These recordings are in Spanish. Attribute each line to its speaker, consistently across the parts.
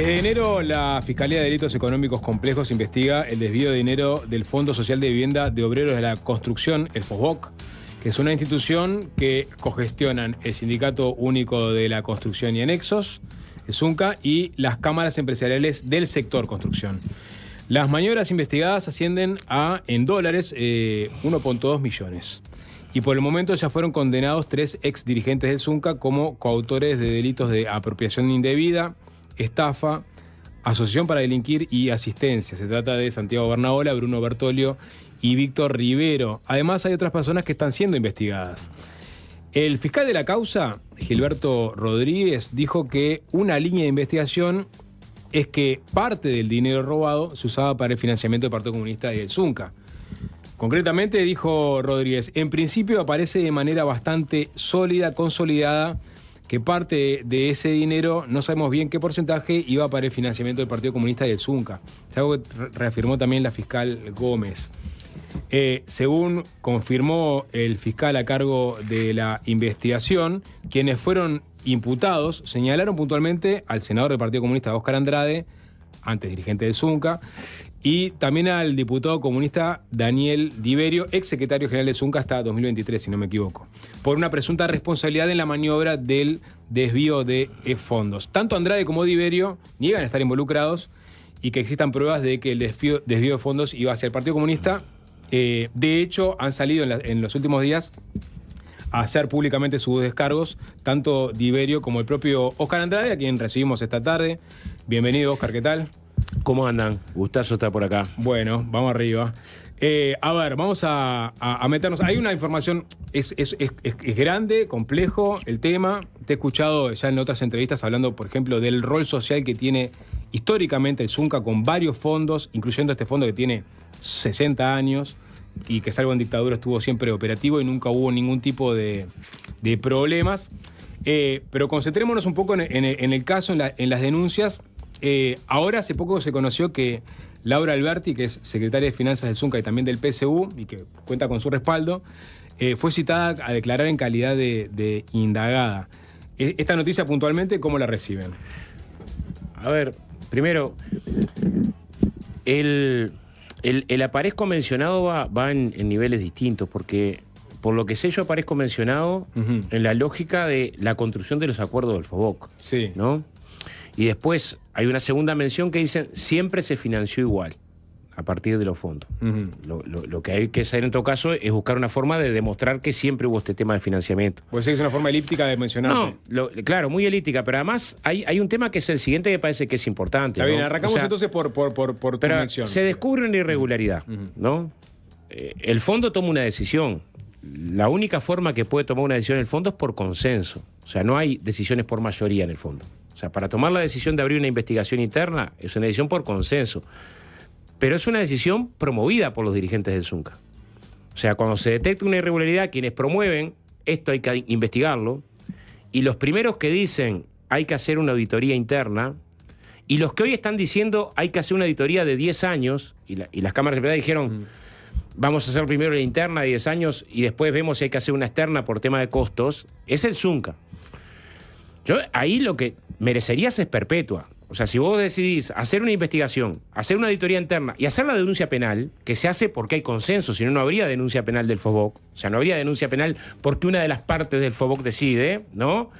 Speaker 1: Desde enero, la Fiscalía de Delitos Económicos Complejos investiga el desvío de dinero del Fondo Social de Vivienda de Obreros de la Construcción, el FOSBOC, que es una institución que cogestionan el Sindicato Único de la Construcción y Anexos, el SUNCA, y las cámaras empresariales del sector construcción. Las maniobras investigadas ascienden a, en dólares, 1.2 millones. Y por el momento ya fueron condenados 3 exdirigentes del SUNCA como coautores de delitos de apropiación indebida, estafa, asociación para delinquir y asistencia. Se trata de Santiago Bernaola, Bruno Bertolio y Víctor Rivero. Además, hay otras personas que están siendo investigadas. El fiscal de la causa, Gilberto Rodríguez, dijo que una línea de investigación es que parte del dinero robado se usaba para el financiamiento del Partido Comunista y del SUNCA. Concretamente, dijo Rodríguez, en principio aparece de manera bastante sólida, consolidada, que parte de ese dinero, no sabemos bien qué porcentaje, iba para el financiamiento del Partido Comunista y del SUNCA. Es algo que reafirmó también la fiscal Gómez. Según confirmó el fiscal a cargo de la investigación, quienes fueron imputados señalaron puntualmente al senador del Partido Comunista, Óscar Andrade, antes dirigente del SUNCA, y también al diputado comunista Daniel Diverio, ex secretario general de SUNCA hasta 2023, si no me equivoco, por una presunta responsabilidad en la maniobra del desvío de fondos. Tanto Andrade como Diverio niegan estar involucrados y que existan pruebas de que el desvío de fondos iba hacia el Partido Comunista. De hecho, han salido en los últimos días a hacer públicamente sus descargos, tanto Diverio como el propio Óscar Andrade, a quien recibimos esta tarde. Bienvenido, Óscar, ¿qué tal?
Speaker 2: ¿Cómo andan? Gustazo estar por acá.
Speaker 1: Bueno, vamos arriba. A ver, vamos a meternos. Hay una información, es grande, complejo el tema. Te he escuchado ya en otras entrevistas hablando, por ejemplo, del rol social que tiene históricamente el SUNCA con varios fondos, incluyendo este fondo que tiene 60 años y que salvo en dictadura estuvo siempre operativo y nunca hubo ningún tipo de problemas. Pero concentrémonos un poco en el caso, en las denuncias. Ahora hace poco se conoció que Laura Alberti, que es secretaria de Finanzas del SUNCA y también del PSU, y que cuenta con su respaldo, fue citada a declarar en calidad de indagada. Esta noticia puntualmente, ¿cómo la reciben?
Speaker 2: A ver, primero, el aparezco mencionado va en niveles distintos, porque por lo que sé yo aparezco mencionado en la lógica de la construcción de los acuerdos del FOSBOC,
Speaker 1: sí,
Speaker 2: ¿no? Y después hay una segunda mención que dicen siempre se financió igual a partir de los fondos. Lo que hay que hacer en todo caso es buscar una forma de demostrar que siempre hubo este tema de financiamiento.
Speaker 1: Puede ser que es una forma elíptica de mencionarlo.
Speaker 2: No, claro, muy elíptica, pero además hay un tema que es el siguiente que parece que es importante.
Speaker 1: Está bien,
Speaker 2: ¿no?
Speaker 1: arrancamos entonces por tu mención.
Speaker 2: Se descubre una irregularidad, ¿no? El fondo toma una decisión. La única forma que puede tomar una decisión el fondo es por consenso. O sea, no hay decisiones por mayoría en el fondo. O sea, para tomar la decisión de abrir una investigación interna es una decisión por consenso. Pero es una decisión promovida por los dirigentes del SUNCA. O sea, cuando se detecta una irregularidad, quienes promueven esto hay que investigarlo. Y los primeros que dicen hay que hacer una auditoría interna, y los que hoy están diciendo hay que hacer una auditoría de 10 años, y las cámaras de empresariales dijeron vamos a hacer primero la interna de 10 años y después vemos si hay que hacer una externa por tema de costos, es el SUNCA. Yo ahí lo que merecerías es perpetua. O sea, si vos decidís hacer una investigación, hacer una auditoría interna y hacer la denuncia penal, que se hace porque hay consenso, si no, no habría denuncia penal del FOSBOC, o sea, no habría denuncia penal porque una de las partes del FOSBOC decide, ¿no?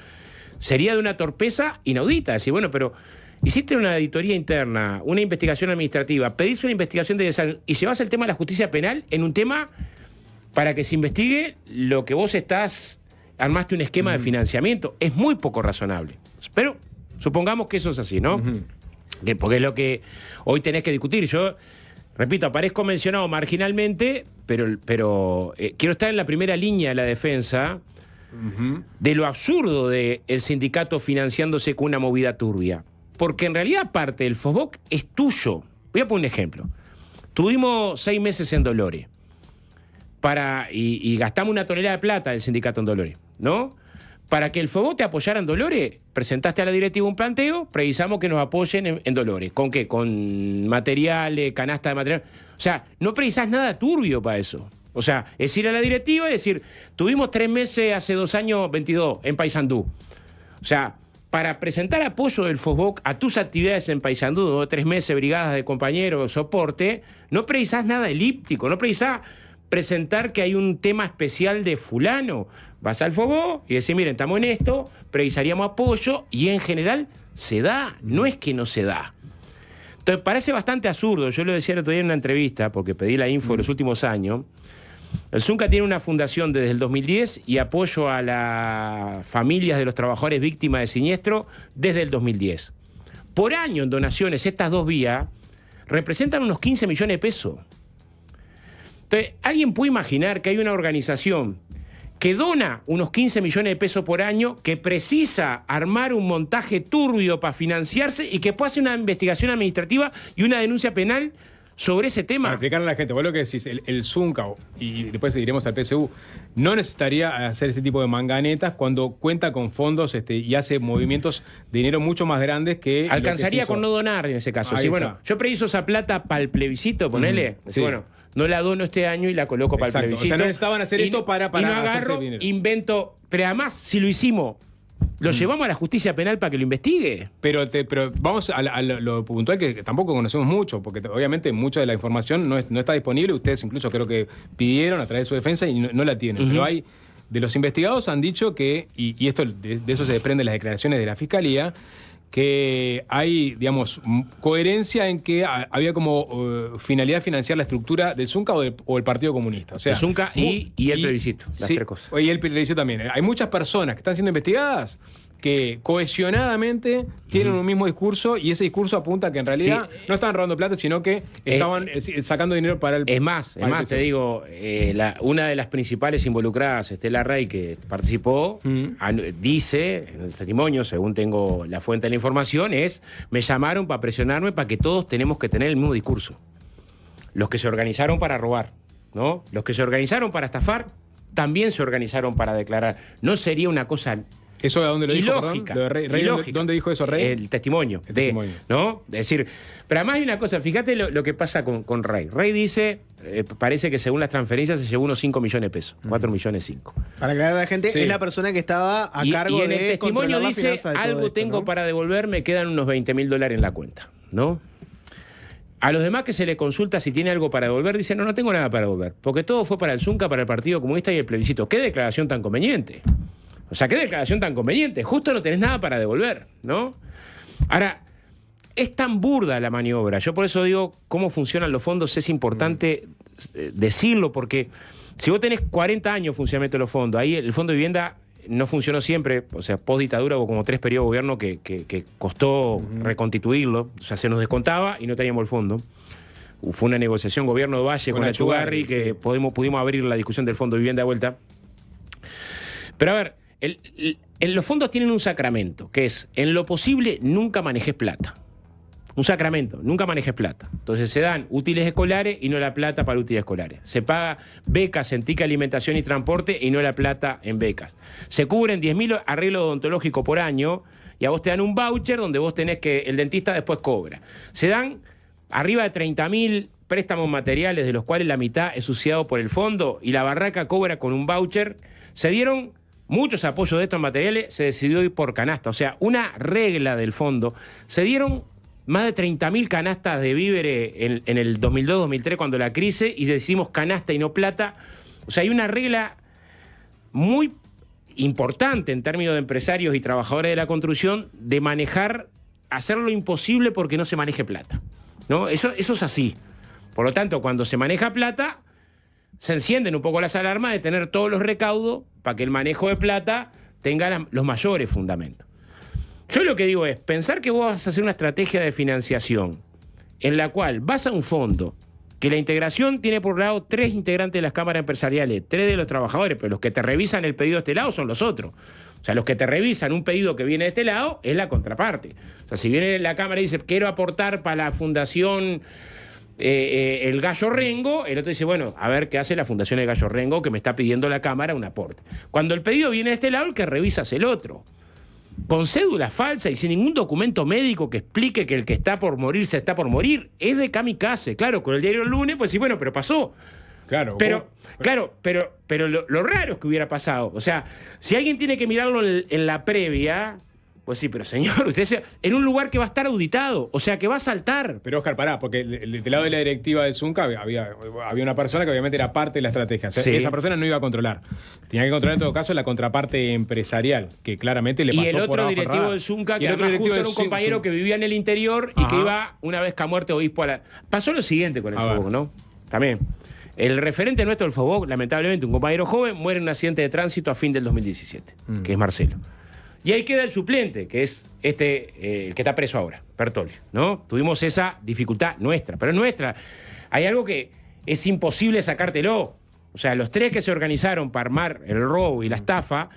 Speaker 2: Sería de una torpeza inaudita. Decir, bueno, pero hiciste una auditoría interna, una investigación administrativa, pedís una investigación de 10 años y llevás el tema de la justicia penal en un tema para que se investigue lo que vos armaste un esquema de financiamiento. Es muy poco razonable. Pero supongamos que eso es así, ¿no? Porque es lo que hoy tenés que discutir. Yo, repito, aparezco mencionado marginalmente, pero quiero estar en la primera línea de la defensa de lo absurdo del sindicato financiándose con una movida turbia. Porque en realidad parte del FOSBOC es tuyo. Voy a poner un ejemplo. Tuvimos 6 meses en Dolores y gastamos una tonelada de plata del sindicato en Dolores, ¿no? Para que el FOSBOC te apoyara en Dolores, presentaste a la directiva un planteo, precisamos que nos apoyen en Dolores. ¿Con qué? Con materiales, canasta de material. O sea, no precisás nada turbio para eso. O sea, es ir a la directiva y decir, tuvimos 3 meses hace 2 años, 22, en Paysandú. O sea, para presentar apoyo del FOSBOC a tus actividades en Paysandú, 2 o 3 meses, brigadas de compañeros, soporte, no precisás nada elíptico, no precisás presentar que hay un tema especial de fulano. Vas al FOSBOC y decís, miren, estamos en esto, precisaríamos apoyo, y en general se da, no es que no se da. Entonces parece bastante absurdo, yo lo decía el otro día en una entrevista, porque pedí la info de los últimos años. El Zunca tiene una fundación desde el 2010 y apoyo a las familias de los trabajadores víctimas de siniestro desde el 2010. Por año en donaciones, estas dos vías representan unos 15 millones de pesos. Entonces, ¿alguien puede imaginar que hay una organización que dona unos 15 millones de pesos por año, que precisa armar un montaje turbio para financiarse y que puede hacer una investigación administrativa y una denuncia penal sobre ese tema?
Speaker 1: Para explicarle a la gente, vos lo que decís, el Zunca, y después iremos al PSU, no necesitaría hacer este tipo de manganetas cuando cuenta con fondos y hace movimientos de dinero mucho más grandes que...
Speaker 2: Alcanzaría con no donar en ese caso. Sí, bueno, yo preciso esa plata para el plebiscito, ponele. Sí. Bueno, no la dono este año y la coloco para el plebiscito. O sea,
Speaker 1: no necesitaban hacer esto para
Speaker 2: y no agarro, invento... Pero además, si lo hicimos... ¿Lo llevamos a la justicia penal para que lo investigue?
Speaker 1: Pero vamos a lo puntual, que tampoco conocemos mucho, porque obviamente mucha de la información no está disponible. Ustedes incluso creo que pidieron a través de su defensa y no la tienen. Pero hay, de los investigados han dicho que, y esto de eso se desprenden las declaraciones de la Fiscalía, que hay, digamos, coherencia en que había como finalidad financiar la estructura del Zunca o el Partido Comunista. O sea,
Speaker 2: el Zunca y el plebiscito, las tres cosas.
Speaker 1: Y el plebiscito también. Hay muchas personas que están siendo investigadas que cohesionadamente tienen un mismo discurso, y ese discurso apunta a que en realidad no estaban robando plata, sino que estaban sacando dinero para el...
Speaker 2: Es más, te digo, una de las principales involucradas, Estela Rey, que participó, dice en el testimonio, según tengo la fuente de la información, me llamaron para presionarme para que todos tenemos que tener el mismo discurso. Los que se organizaron para robar, ¿no? Los que se organizaron para estafar, también se organizaron para declarar. No sería una cosa...
Speaker 1: ¿Eso de dónde lo dijo?
Speaker 2: Ilógica.
Speaker 1: Lo de Rey, ¿dónde dijo eso Rey?
Speaker 2: El testimonio. ¿No? Es decir, pero además hay una cosa, fíjate lo que pasa con Rey. Rey dice, parece que según las transferencias se llevó unos 5 millones de pesos, 4 millones 5.
Speaker 3: Para aclarar a la gente, es la persona que estaba a cargo de...
Speaker 2: Y en el testimonio dice, algo esto, tengo para devolver, me quedan unos $20.000 en la cuenta, ¿no? A los demás que se le consulta si tiene algo para devolver, dicen, no tengo nada para devolver, porque todo fue para el Zunca, para el Partido Comunista y el plebiscito. ¿Qué declaración tan conveniente? O sea, qué declaración tan conveniente. Justo no tenés nada para devolver, ¿no? Ahora, es tan burda la maniobra. Yo por eso digo, cómo funcionan los fondos es importante decirlo, porque si vos tenés 40 años de funcionamiento de los fondos, ahí el Fondo de Vivienda no funcionó siempre, o sea, post dictadura hubo como 3 periodos de gobierno que costó reconstituirlo, o sea, se nos descontaba y no teníamos el fondo. Fue una negociación gobierno de Valle con Achugarri que pudimos abrir la discusión del Fondo de Vivienda de vuelta. Pero a ver, los fondos tienen un sacramento, que es, en lo posible, nunca manejes plata. Un sacramento, nunca manejes plata. Entonces se dan útiles escolares y no la plata para útiles escolares. Se paga becas en ticket alimentación y transporte y no la plata en becas. Se cubren 10.000 arreglos odontológicos por año y a vos te dan un voucher donde vos tenés que el dentista después cobra. Se dan arriba de 30.000 préstamos materiales, de los cuales la mitad es subsidiado por el fondo, y la barraca cobra con un voucher. Se dieron muchos apoyos de estos materiales, se decidió ir por canasta. O sea, una regla del fondo. Se dieron más de 30.000 canastas de víveres en el 2002-2003, cuando la crisis, y decimos canasta y no plata. O sea, hay una regla muy importante en términos de empresarios y trabajadores de la construcción de manejar, hacer lo imposible porque no se maneje plata, ¿no? Eso es así. Por lo tanto, cuando se maneja plata, se encienden un poco las alarmas de tener todos los recaudos para que el manejo de plata tenga los mayores fundamentos. Yo lo que digo es, pensar que vos vas a hacer una estrategia de financiación en la cual vas a un fondo que la integración tiene por un lado 3 integrantes de las cámaras empresariales, 3 de los trabajadores, pero los que te revisan el pedido de este lado son los otros. O sea, los que te revisan un pedido que viene de este lado es la contraparte. O sea, si viene la cámara y dice, quiero aportar para la fundación el Gallo Rengo, el otro dice, bueno, a ver qué hace la Fundación El Gallo Rengo, que me está pidiendo la Cámara un aporte. Cuando el pedido viene de este lado, el que revisa es el otro. Con cédula falsa y sin ningún documento médico que explique que el que está por morir se está por morir, es de kamikaze. Claro, con el diario El Lunes, pues sí, bueno, pero pasó.
Speaker 1: Claro,
Speaker 2: pero lo raro es que hubiera pasado. O sea, si alguien tiene que mirarlo en la previa, Pues sí, pero señor, usted sea, en un lugar que va a estar auditado, o sea, que va a saltar.
Speaker 1: Pero Oscar, pará, porque del lado de la directiva del Zunca había una persona que obviamente era parte de la estrategia. O sea,
Speaker 2: Sí.
Speaker 1: esa persona no iba a controlar. Tenía que controlar en todo caso la contraparte empresarial, que claramente le pasó
Speaker 2: Y el
Speaker 1: por
Speaker 2: otro
Speaker 1: abajo el
Speaker 2: directivo
Speaker 1: radar.
Speaker 2: del Zunca,
Speaker 1: Y
Speaker 2: que
Speaker 1: el otro
Speaker 2: además
Speaker 1: directivo
Speaker 2: justo era un
Speaker 1: del
Speaker 2: compañero
Speaker 1: Zunca.
Speaker 2: que vivía en el interior y que
Speaker 1: Ajá.
Speaker 2: iba, una vez que ha muerto obispo a la... Pasó lo siguiente con el
Speaker 1: A
Speaker 2: FOBOC,
Speaker 1: ver.
Speaker 2: ¿no? También. El referente nuestro del FOBOC, lamentablemente, un compañero joven, muere en un accidente de tránsito a fin del 2017, que es Marcelo. Y ahí queda el suplente, que es el que está preso ahora, Bertolli, ¿no? Tuvimos esa dificultad nuestra, pero es nuestra. Hay algo que es imposible sacártelo. O sea, los 3 que se organizaron para armar el robo y la estafa,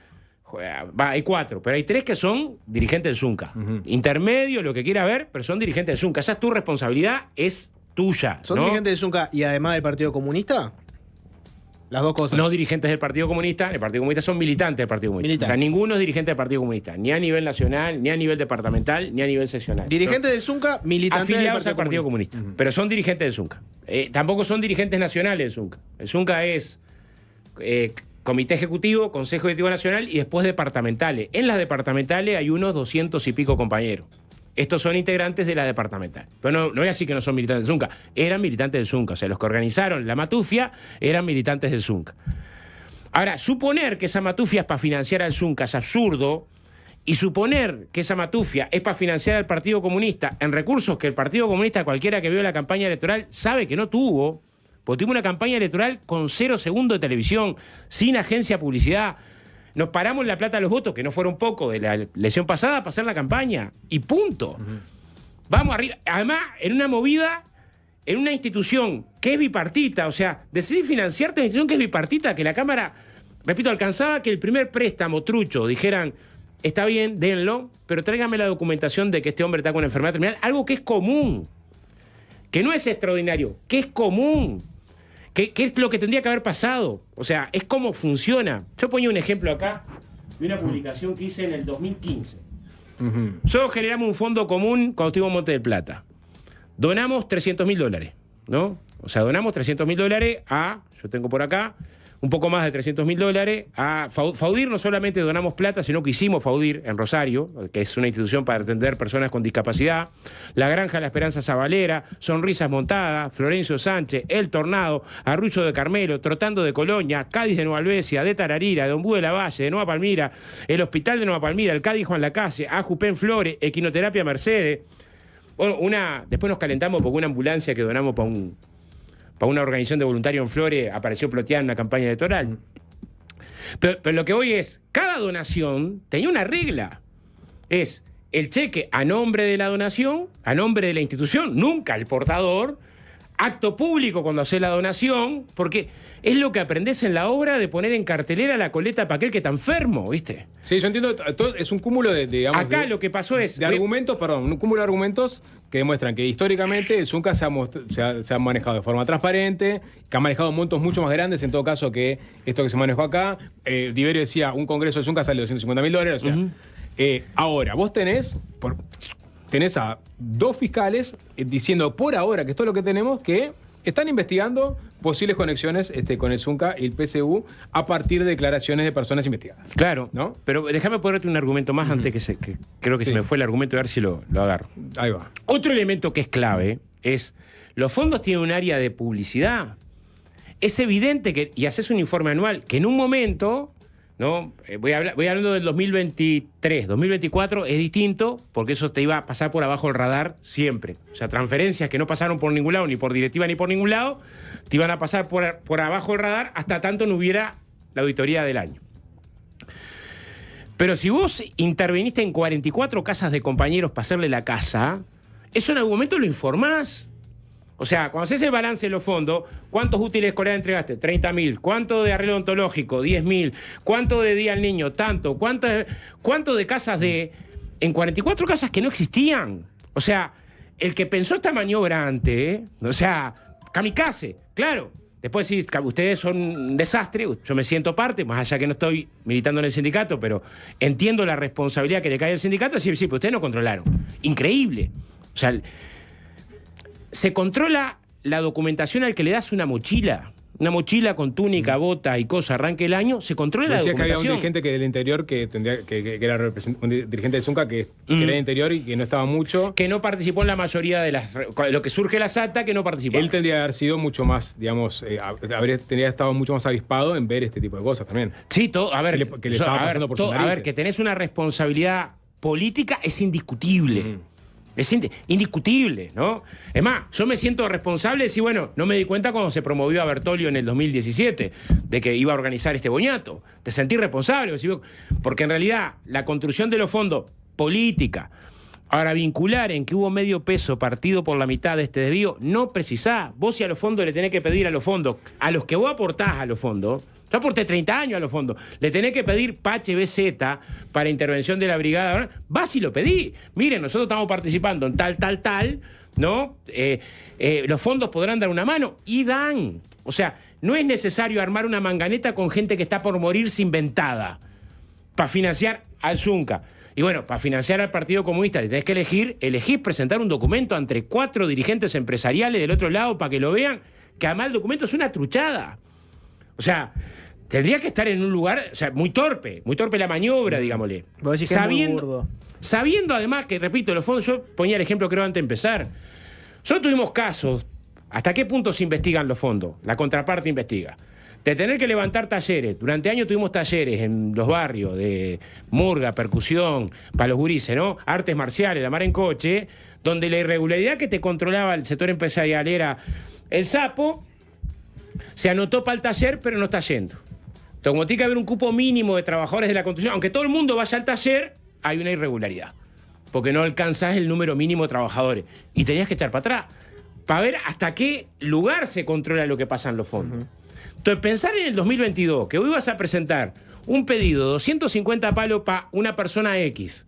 Speaker 2: hay 4, pero hay 3 que son dirigentes del Zunca. Intermedio, lo que quiera ver, pero son dirigentes del Zunca. Esa es tu responsabilidad, es tuya.
Speaker 3: ¿Son
Speaker 2: ¿no?
Speaker 3: dirigentes del Zunca y además del Partido Comunista? Las dos cosas.
Speaker 2: No dirigentes del Partido Comunista, el Partido Comunista son militantes del Partido Comunista.
Speaker 3: Militantes.
Speaker 2: O sea, ninguno es dirigente del Partido Comunista, ni a nivel nacional, ni a nivel departamental, ni a nivel seccional.
Speaker 3: Dirigentes del Zunca, militantes
Speaker 2: Afiliados
Speaker 3: del
Speaker 2: al Partido Comunista. Pero son dirigentes del Zunca. Tampoco son dirigentes nacionales del Zunca. El Zunca es Comité Ejecutivo, Consejo Ejecutivo Nacional y después departamentales. En las departamentales hay unos 200 y pico compañeros. Estos son integrantes de la departamental. Pero no es así que no son militantes del Zunca. Eran militantes del Zunca. O sea, los que organizaron la matufia eran militantes del Zunca. Ahora, suponer que esa matufia es para financiar al Zunca es absurdo. Y suponer que esa matufia es para financiar al Partido Comunista en recursos que el Partido Comunista, cualquiera que vio la campaña electoral, sabe que no tuvo. Porque tuvo una campaña electoral con 0 segundos de televisión, sin agencia de publicidad. Nos paramos la plata a los votos, que no fueron poco de la elección pasada, para hacer la campaña. Y punto. Vamos arriba. Además, en una movida, en una institución que es bipartita, o sea, decidir financiarte una institución que es bipartita, que la Cámara, repito, alcanzaba que el primer préstamo trucho dijeran, está bien, denlo, pero tráigame la documentación de que este hombre está con una enfermedad terminal, algo que es común, que no es extraordinario, que es común. ¿Qué es lo que tendría que haber pasado? O sea, es cómo funciona. Yo ponía un ejemplo acá de una publicación que hice en el 2015. Nosotros generamos un fondo común cuando estuvimos en Monte del Plata. Donamos $300.000, ¿no? O sea, donamos $300.000 a, yo tengo por acá, un poco más de $300.000 a Faudir. No solamente donamos plata, sino que hicimos Faudir en Rosario, que es una institución para atender personas con discapacidad, La Granja de la Esperanza Zabalera, Sonrisas Montadas, Florencio Sánchez, El Tornado, Arrullo de Carmelo, Trotando de Colonia, Cádiz de Nueva Albesia, de Tararira, de Ombú de la Valle, de Nueva Palmira, el Hospital de Nueva Palmira, el Cádiz Juan Lacase, Ajupen Flores, Equinoterapia Mercedes. Bueno, después nos calentamos porque una ambulancia que donamos para una organización de voluntarios en Flores apareció ploteada en una campaña electoral. Pero lo que voy es, cada donación tenía una regla. Es el cheque a nombre de la donación, a nombre de la institución, nunca el portador, acto público cuando hace la donación, porque es lo que aprendés en la obra de poner en cartelera la coleta para aquel que está enfermo, ¿viste?
Speaker 1: Sí, yo entiendo, es un cúmulo de, digamos...
Speaker 2: Acá lo que pasó es...
Speaker 1: De argumentos, perdón, un cúmulo de argumentos que demuestran que históricamente el Zunca se ha manejado de forma transparente, que ha manejado montos mucho más grandes, en todo caso, que esto que se manejó acá. Diverio decía, un congreso de Zunca sale $250.000, o sea... ahora, vos tenés a 2 fiscales diciendo por ahora, que esto es lo que tenemos, que están investigando posibles conexiones con el Zunca y el PSU a partir de declaraciones de personas investigadas.
Speaker 2: Claro,
Speaker 1: ¿no?
Speaker 2: Pero déjame ponerte un argumento más antes que creo que se me fue el argumento, a ver si lo agarro.
Speaker 1: Ahí va.
Speaker 2: Otro elemento que es clave es, los fondos tienen un área de publicidad. Es evidente que, y haces un informe anual, que en un momento... ¿no? Voy hablando del 2023, 2024 es distinto porque eso te iba a pasar por abajo del radar siempre. O sea, transferencias que no pasaron por ningún lado, ni por directiva ni por ningún lado, te iban a pasar por abajo del radar hasta tanto no hubiera la auditoría del año. Pero si vos interveniste en 44 casas de compañeros para hacerle la casa, eso en algún momento lo informás. O sea, cuando haces el balance de los fondos, ¿cuántos útiles escolares entregaste? 30.000. ¿Cuánto de arreglo odontológico? 10.000. ¿Cuánto de día al niño? Tanto. ¿Cuánto de casas en 44 casas que no existían? O sea, el que pensó esta maniobra antes, o sea, kamikaze, claro. Después decís, ustedes son un desastre, yo me siento parte, más allá que no estoy militando en el sindicato, pero entiendo la responsabilidad que le cae al sindicato, sí, pero ustedes no controlaron. Increíble. O sea... Se controla la documentación al que le das una mochila. una mochila con túnica, bota y cosa, arranque el año, se controla la
Speaker 1: Decías que había un
Speaker 2: documentación.
Speaker 1: dirigente que del interior que era un dirigente de Zunca que era del interior y que no estaba mucho.
Speaker 2: Que no participó en la mayoría de lo que surge la SATA, que no participó.
Speaker 1: Él tendría que haber sido mucho más, digamos, tendría estado mucho más avispado en ver este tipo de cosas también.
Speaker 2: Sí, a ver,
Speaker 1: que le estaba pasando por sus
Speaker 2: a ver,
Speaker 1: narices.
Speaker 2: que tenés una responsabilidad política es indiscutible. Es indiscutible, ¿no? Es más, yo me siento responsable de decir, bueno, no me di cuenta cuando se promovió a Bertolio en el 2017 de que iba a organizar este boñato. Te sentí responsable, porque en realidad la construcción de los fondos, política, ahora vincular en que hubo medio peso partido por la mitad de este desvío, no precisás. Vos si a los fondos le tenés que pedir a los fondos, a los que vos aportás a los fondos. Yo aporté 30 años a los fondos. Le tenés que pedir PACHE BZ para intervención de la brigada. Vas y lo pedí. Miren, nosotros estamos participando en tal, ¿no? Los fondos podrán dar una mano y dan. O sea, no es necesario armar una manganeta con gente que está por morirse inventada para financiar al Zunca. Y bueno, para financiar al Partido Comunista te tenés que elegís presentar un documento entre 4 dirigentes empresariales del otro lado para que lo vean, que además el documento es una truchada. O sea, tendría que estar en un lugar, o sea, muy torpe la maniobra, digámosle.
Speaker 3: Vos decís que es muy burdo.
Speaker 2: Sabiendo además que, repito, los fondos, yo ponía el ejemplo creo antes de empezar. Nosotros tuvimos casos, ¿hasta qué punto se investigan los fondos? La contraparte investiga. De tener que levantar talleres. Durante años tuvimos talleres en los barrios de murga, percusión, para los gurises, ¿no? Artes marciales, la mar en coche, donde la irregularidad que te controlaba el sector empresarial era el sapo. Se anotó para el taller, pero no está yendo. Entonces, como tiene que haber un cupo mínimo de trabajadores de la construcción, aunque todo el mundo vaya al taller, hay una irregularidad. Porque no alcanzás el número mínimo de trabajadores. Y tenías que echar para atrás, para ver hasta qué lugar se controla lo que pasa en los fondos. Entonces, pensar en el 2022, que hoy vas a presentar un pedido de 250 palos para una persona X,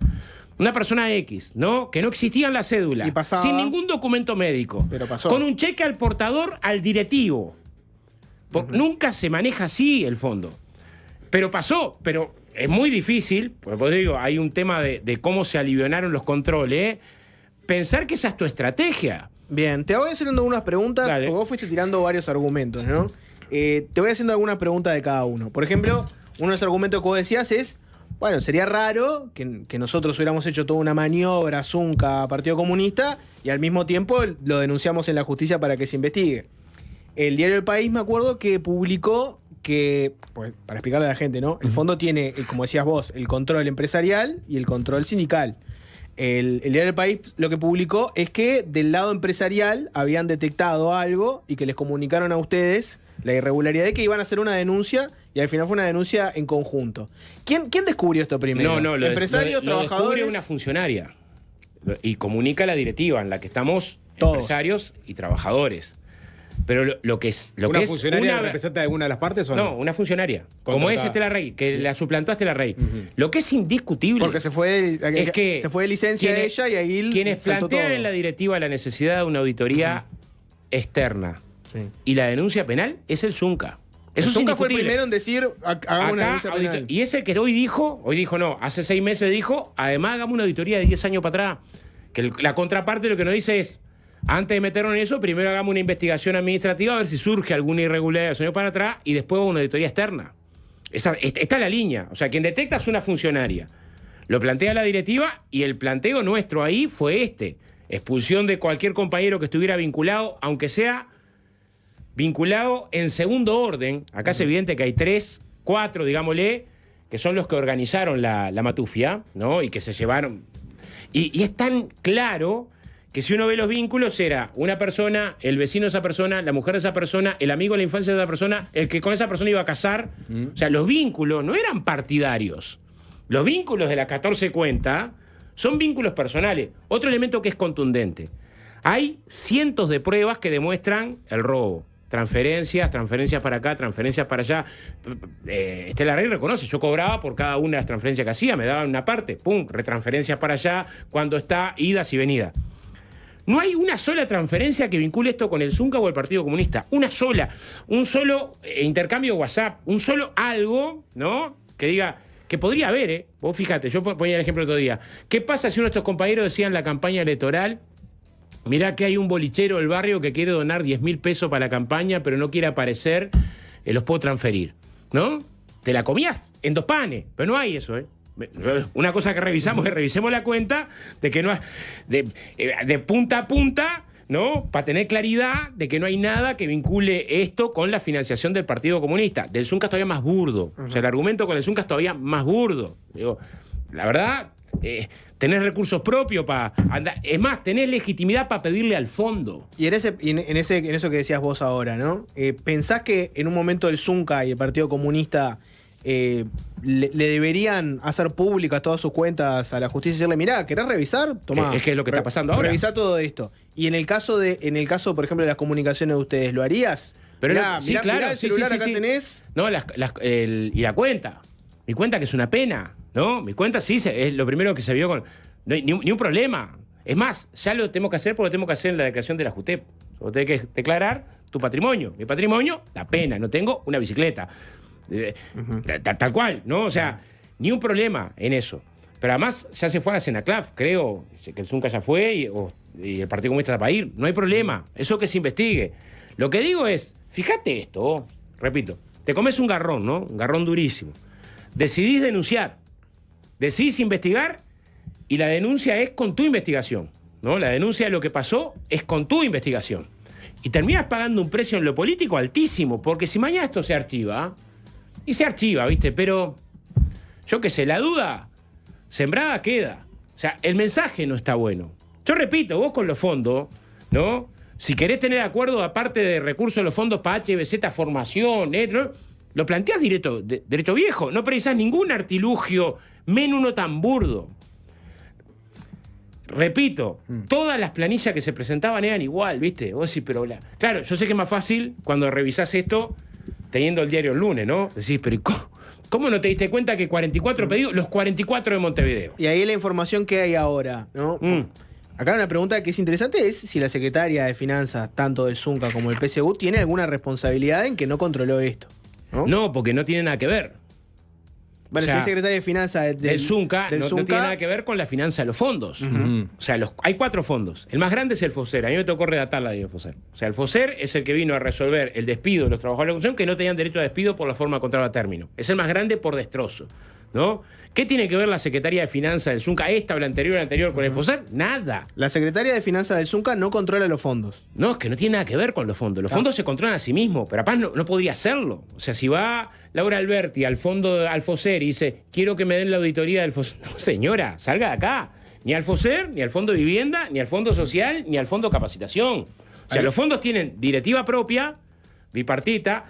Speaker 2: ¿no? Que no existía en la cédula,
Speaker 3: y pasaba,
Speaker 2: sin ningún documento médico,
Speaker 3: pero pasó.
Speaker 2: con un cheque al portador, al directivo. Nunca se maneja así el fondo. Pero pasó, pero es muy difícil, porque pues digo, hay un tema de cómo se alivianaron los controles, pensar que esa es tu estrategia.
Speaker 3: Bien, te voy haciendo unas preguntas,
Speaker 2: Dale.
Speaker 3: porque vos fuiste tirando varios argumentos, ¿no? Te voy haciendo algunas preguntas de cada uno. Por ejemplo, uno de los argumentos que vos decías es, bueno, sería raro que nosotros hubiéramos hecho toda una maniobra Zunca, Partido Comunista, y al mismo tiempo lo denunciamos en la justicia para que se investigue. El diario El País, me acuerdo, que publicó que, pues, para explicarle a la gente, ¿no? El fondo tiene, como decías vos, el control empresarial y el control sindical. El diario El País lo que publicó es que del lado empresarial habían detectado algo y que les comunicaron a ustedes la irregularidad de que iban a hacer una denuncia y al final fue una denuncia en conjunto. ¿Quién descubrió esto primero?
Speaker 2: No,
Speaker 3: ¿Empresarios,
Speaker 2: lo
Speaker 3: trabajadores?
Speaker 2: descubre una funcionaria y comunica a la directiva en la que estamos
Speaker 3: Todos.
Speaker 2: empresarios y trabajadores. Pero lo que es
Speaker 1: ¿Una funcionaria representa alguna de las partes o no?
Speaker 2: No, una funcionaria.
Speaker 1: Contratada.
Speaker 2: Como es Estela Rey, que la suplantó a Estela Rey. Lo que es indiscutible
Speaker 3: Porque se fue de licencia de ella y ahí
Speaker 2: quienes
Speaker 3: saltó
Speaker 2: plantean
Speaker 3: todo.
Speaker 2: en la directiva la necesidad de una auditoría externa y la denuncia penal es el Zunca. Eso es
Speaker 3: Zunca fue el
Speaker 2: indiscutible.
Speaker 3: primero en decir, hagamos una denuncia penal.
Speaker 2: Y es el que hoy dijo no, hace 6 meses dijo, además hagamos una auditoría de 10 años para atrás. Que la contraparte lo que nos dice es, antes de meternos en eso, primero hagamos una investigación administrativa a ver si surge alguna irregularidad de años para atrás y después una auditoría externa. Esta es la línea. O sea, quien detecta es una funcionaria. Lo plantea la directiva y el planteo nuestro ahí fue expulsión de cualquier compañero que estuviera vinculado, aunque sea vinculado en segundo orden. Acá es evidente que hay 3, 4, digámosle, que son los que organizaron la matufia, ¿no? Y que se llevaron. Y es tan claro que si uno ve los vínculos era una persona, el vecino de esa persona, la mujer de esa persona, el amigo de la infancia de esa persona, el que con esa persona iba a casar. O sea, los vínculos no eran partidarios. Los vínculos de la 14 cuenta son vínculos personales. Otro elemento que es contundente. Hay cientos de pruebas que demuestran el robo. Transferencias para acá, transferencias para allá. Estela Rey reconoce, yo cobraba por cada una de las transferencias que hacía, me daban una parte, pum, retransferencias para allá, cuando está idas y venidas. No hay una sola transferencia que vincule esto con el Zunca o el Partido Comunista. Una sola. Un solo intercambio de WhatsApp. Un solo algo, ¿no? Que diga, que podría haber, ¿eh? Vos fíjate, yo ponía el ejemplo el otro día. ¿Qué pasa si uno de estos compañeros decía en la campaña electoral mirá que hay un bolichero del barrio que quiere donar 10.000 pesos para la campaña, pero no quiere aparecer, los puedo transferir, ¿no? Te la comías en 2 panes, pero no hay eso, ¿eh? Una cosa que revisamos es revisemos la cuenta de que no hay, de punta a punta, ¿no? Para tener claridad de que no hay nada que vincule esto con la financiación del Partido Comunista. Del Zunca es todavía más burdo. O sea, el argumento con el Zunca es todavía más burdo. Digo, la verdad, tenés recursos propios para andar. Es más, tenés legitimidad para pedirle al fondo.
Speaker 3: Y en eso que decías vos ahora, ¿no? ¿Pensás que en un momento el Zunca y el Partido Comunista le deberían hacer públicas todas sus cuentas a la justicia y decirle, mirá, ¿querés revisar? Tomá.
Speaker 2: Es que es lo que está pasando ahora.
Speaker 3: Revisá todo esto. Y en el caso, por ejemplo, de las comunicaciones de ustedes, ¿lo harías?
Speaker 2: Pero
Speaker 3: mirá,
Speaker 2: sí, claro,
Speaker 3: mirá el celular, acá tenés.
Speaker 2: No, y la cuenta. Mi cuenta, que es una pena, ¿no? Mi cuenta sí es lo primero que se vio con. No hay ni un problema. Es más, ya lo tenemos que hacer porque lo tenemos que hacer en la declaración de la JUTEP. Vos tenés que declarar tu patrimonio. Mi patrimonio, la pena. No tengo una bicicleta. Tal cual, ¿no? O sea, ni un problema en eso. Pero además ya se fue a la Senaclaf, creo, que el Zunca ya fue y el Partido Comunista está para ir. No hay problema. Eso que se investigue. Lo que digo es, fíjate esto, repito, te comes un garrón, ¿no? Un garrón durísimo. Decidís denunciar, decidís investigar y la denuncia es con tu investigación, ¿no? La denuncia de lo que pasó es con tu investigación. Y terminas pagando un precio en lo político altísimo, porque si mañana esto se archiva, y se archiva, ¿viste? Pero, yo qué sé, la duda sembrada queda. O sea, el mensaje no está bueno. Yo repito, vos con los fondos, ¿no? Si querés tener acuerdo, aparte de recursos de los fondos para HBZ, formación, ¿no? Lo planteás derecho viejo. No precisás ningún artilugio, menos uno tan burdo. Repito, todas las planillas que se presentaban eran igual, ¿viste? Vos decís, pero claro, yo sé que es más fácil cuando revisás esto teniendo el diario el lunes, ¿no? Decís, pero ¿cómo no te diste cuenta que 44 pedidos, los 44 de Montevideo?
Speaker 3: Y ahí la información que hay ahora, ¿no? Acá una pregunta que es interesante es si la secretaria de Finanzas, tanto del Zunca como del PSU, tiene alguna responsabilidad en que no controló esto.
Speaker 2: No, porque no tiene nada que ver.
Speaker 3: Bueno,
Speaker 2: o sea,
Speaker 3: si es secretaria de Finanzas
Speaker 2: del Zunca, no tiene nada que ver con la finanza de los fondos. O sea, hay 4 fondos. El más grande es el FOSER. A mí me tocó redactar la ley del FOSER. O sea, el FOSER es el que vino a resolver el despido de los trabajadores de la construcción que no tenían derecho a despido por la forma de contrato a término. Es el más grande por destrozo, ¿no? ¿Qué tiene que ver la Secretaría de Finanzas del Zunca, esta o la anterior con el FOSER? Nada.
Speaker 3: La Secretaría de Finanzas del Zunca no controla los fondos.
Speaker 2: No, es que no tiene nada que ver con los fondos. Los fondos se controlan a sí mismos, pero capaz no podía hacerlo. O sea, si va Laura Alberti al FOSER y dice, quiero que me den la auditoría del FOSER. No, señora, salga de acá. Ni al FOSER, ni al Fondo de Vivienda, ni al Fondo Social, ni al Fondo Capacitación. O sea, los fondos tienen directiva propia, bipartita,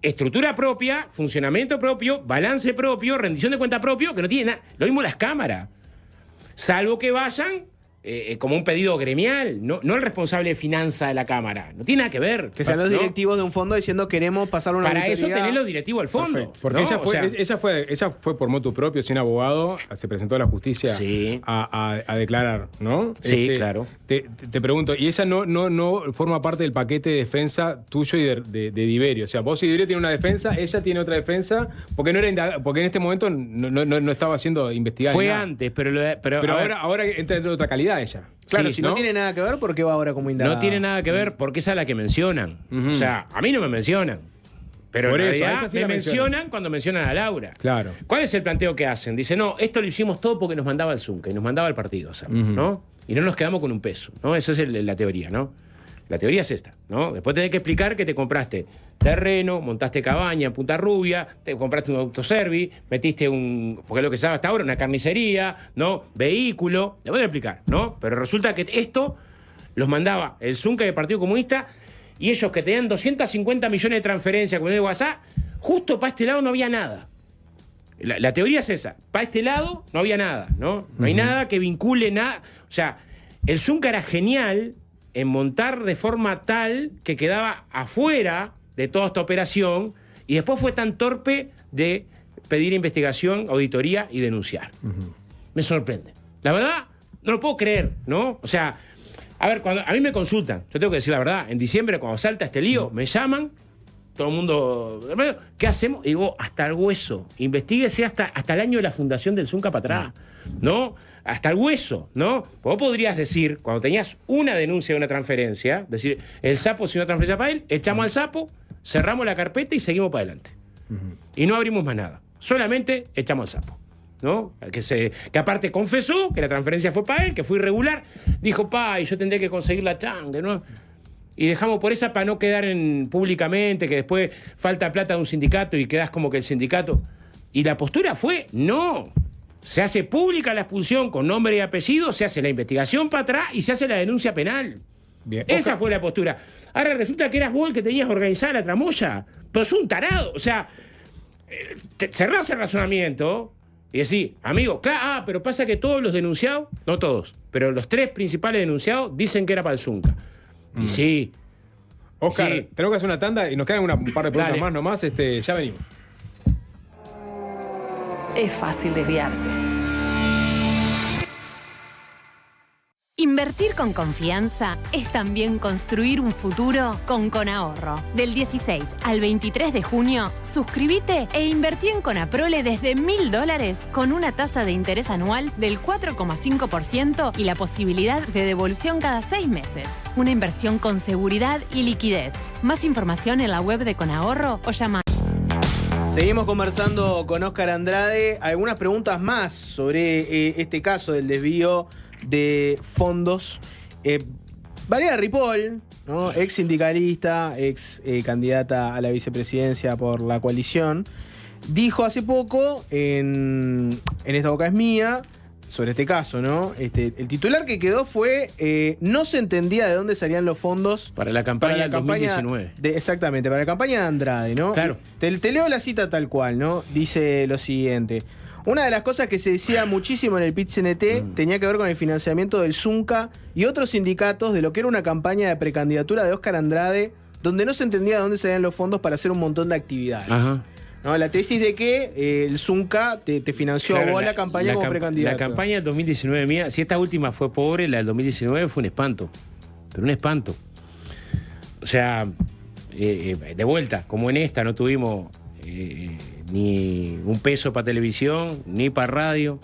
Speaker 2: estructura propia, funcionamiento propio, balance propio, rendición de cuenta propio, que no tiene nada. Lo mismo las cámaras. Salvo que vayan como un pedido gremial, no el responsable de finanzas de la Cámara. No tiene nada que ver.
Speaker 3: Que sean los directivos de un fondo diciendo queremos pasar una
Speaker 2: Para
Speaker 3: auditoría.
Speaker 2: eso tenés los directivos al fondo.
Speaker 3: Perfecto.
Speaker 1: Porque
Speaker 2: ¿no?
Speaker 1: ella fue por motu propio, sin abogado, se presentó a la justicia a declarar, ¿no?
Speaker 2: Sí, claro.
Speaker 1: Te pregunto, y ella no forma parte del paquete de defensa tuyo y de Diverio. O sea, vos y Diverio tienen una defensa, ella tiene otra defensa, porque porque en este momento no estaba siendo investigada.
Speaker 2: Fue antes, pero
Speaker 1: ahora entra de otra calidad ella.
Speaker 3: Claro,
Speaker 2: Sí,
Speaker 3: si no tiene nada que ver, ¿por qué va ahora como indagada?
Speaker 2: No tiene nada que ver porque esa es la que mencionan. O sea, a mí no me mencionan. Pero
Speaker 1: Por
Speaker 2: en
Speaker 1: eso,
Speaker 2: realidad
Speaker 1: esa sí
Speaker 2: me
Speaker 1: la
Speaker 2: mencionan cuando mencionan a Laura.
Speaker 1: Claro.
Speaker 2: ¿Cuál es el planteo que hacen? Dice, no, esto lo hicimos todo porque nos mandaba el Zunca y nos mandaba el partido a hacerlo, ¿no? Y no nos quedamos con un peso, ¿no? Esa es la teoría, ¿no? La teoría es esta, ¿no? Después tenés que explicar que te compraste terreno, montaste cabaña en Punta Rubia, te compraste un autoservice, metiste porque es lo que se sabe hasta ahora, una carnicería, ¿no? Vehículo, le voy a explicar, ¿no? Pero resulta que esto los mandaba el Zunca y el Partido Comunista y ellos que tenían 250 millones de transferencias con el WhatsApp, justo para este lado no había nada. La teoría es esa, para este lado no había nada, ¿no? No hay nada que vincule nada. O sea, el Zunca era genial en montar de forma tal que quedaba afuera de toda esta operación y después fue tan torpe de pedir investigación, auditoría y denunciar. Me sorprende. La verdad, no lo puedo creer, ¿no? O sea, a ver, cuando a mí me consultan, yo tengo que decir la verdad, en diciembre cuando salta este lío, me llaman, todo el mundo, ¿qué hacemos? Y digo, hasta el hueso, investíguese hasta el año de la fundación del Zunca para atrás. ¿no? Hasta el hueso, ¿no? Vos podrías decir, cuando tenías una denuncia de una transferencia, decir, el sapo si una transferencia para él, echamos al sapo, cerramos la carpeta y seguimos para adelante. Y no abrimos más nada. Solamente echamos al sapo, ¿no? Que aparte confesó que la transferencia fue para él, que fue irregular. Dijo, y yo tendría que conseguir la changa, ¿no? Y dejamos por esa para no quedar públicamente, que después falta plata de un sindicato y quedás como que el sindicato... Y la postura fue, no. Se hace pública la expulsión con nombre y apellido, se hace la investigación para atrás y se hace la denuncia penal.
Speaker 1: Bien.
Speaker 2: Esa fue la postura. Ahora resulta que eras vos el que tenías organizada la tramoya. Pero es un tarado. O sea, cerrás el razonamiento y decís, amigo, claro, pero pasa que todos los denunciados, no todos, pero los 3 principales denunciados dicen que era para el Zunca. Y sí.
Speaker 1: Oscar,
Speaker 2: sí.
Speaker 1: tenemos que hacer una tanda y nos quedan un par de preguntas más nomás. Ya venimos.
Speaker 4: Es fácil desviarse.
Speaker 5: Invertir con confianza es también construir un futuro con Conahorro. Del 16 al 23 de junio, suscríbete e invertí en Conaprole desde $1.000 con una tasa de interés anual del 4,5% y la posibilidad de devolución cada 6 meses. Una inversión con seguridad y liquidez. Más información en la web de Conahorro o llama.
Speaker 3: Seguimos conversando con Óscar Andrade. Algunas preguntas más sobre este caso del desvío de fondos. Valeria Ripoll, ¿no? Ex sindicalista, ex candidata a la vicepresidencia por la coalición, dijo hace poco en Esta Boca es Mía, sobre este caso, ¿no? El titular que quedó fue no se entendía de dónde salían los fondos
Speaker 2: para la campaña del 2019.
Speaker 3: Exactamente, para la campaña de Andrade, ¿no?
Speaker 2: Claro.
Speaker 3: Te leo la cita tal cual, ¿no? Dice lo siguiente. Una de las cosas que se decía muchísimo en el PIT-CNT tenía que ver con el financiamiento del Zunca y otros sindicatos de lo que era una campaña de precandidatura de Óscar Andrade, donde no se entendía de dónde salían los fondos para hacer un montón de actividades.
Speaker 2: Ajá.
Speaker 3: ¿No? La tesis de que el Zunca te financió a vos la campaña como precandidato.
Speaker 2: La campaña del 2019 mía, si esta última fue pobre, la del 2019 fue un espanto. Pero un espanto. O sea, de vuelta, como en esta no tuvimos ni un peso para televisión, ni para radio.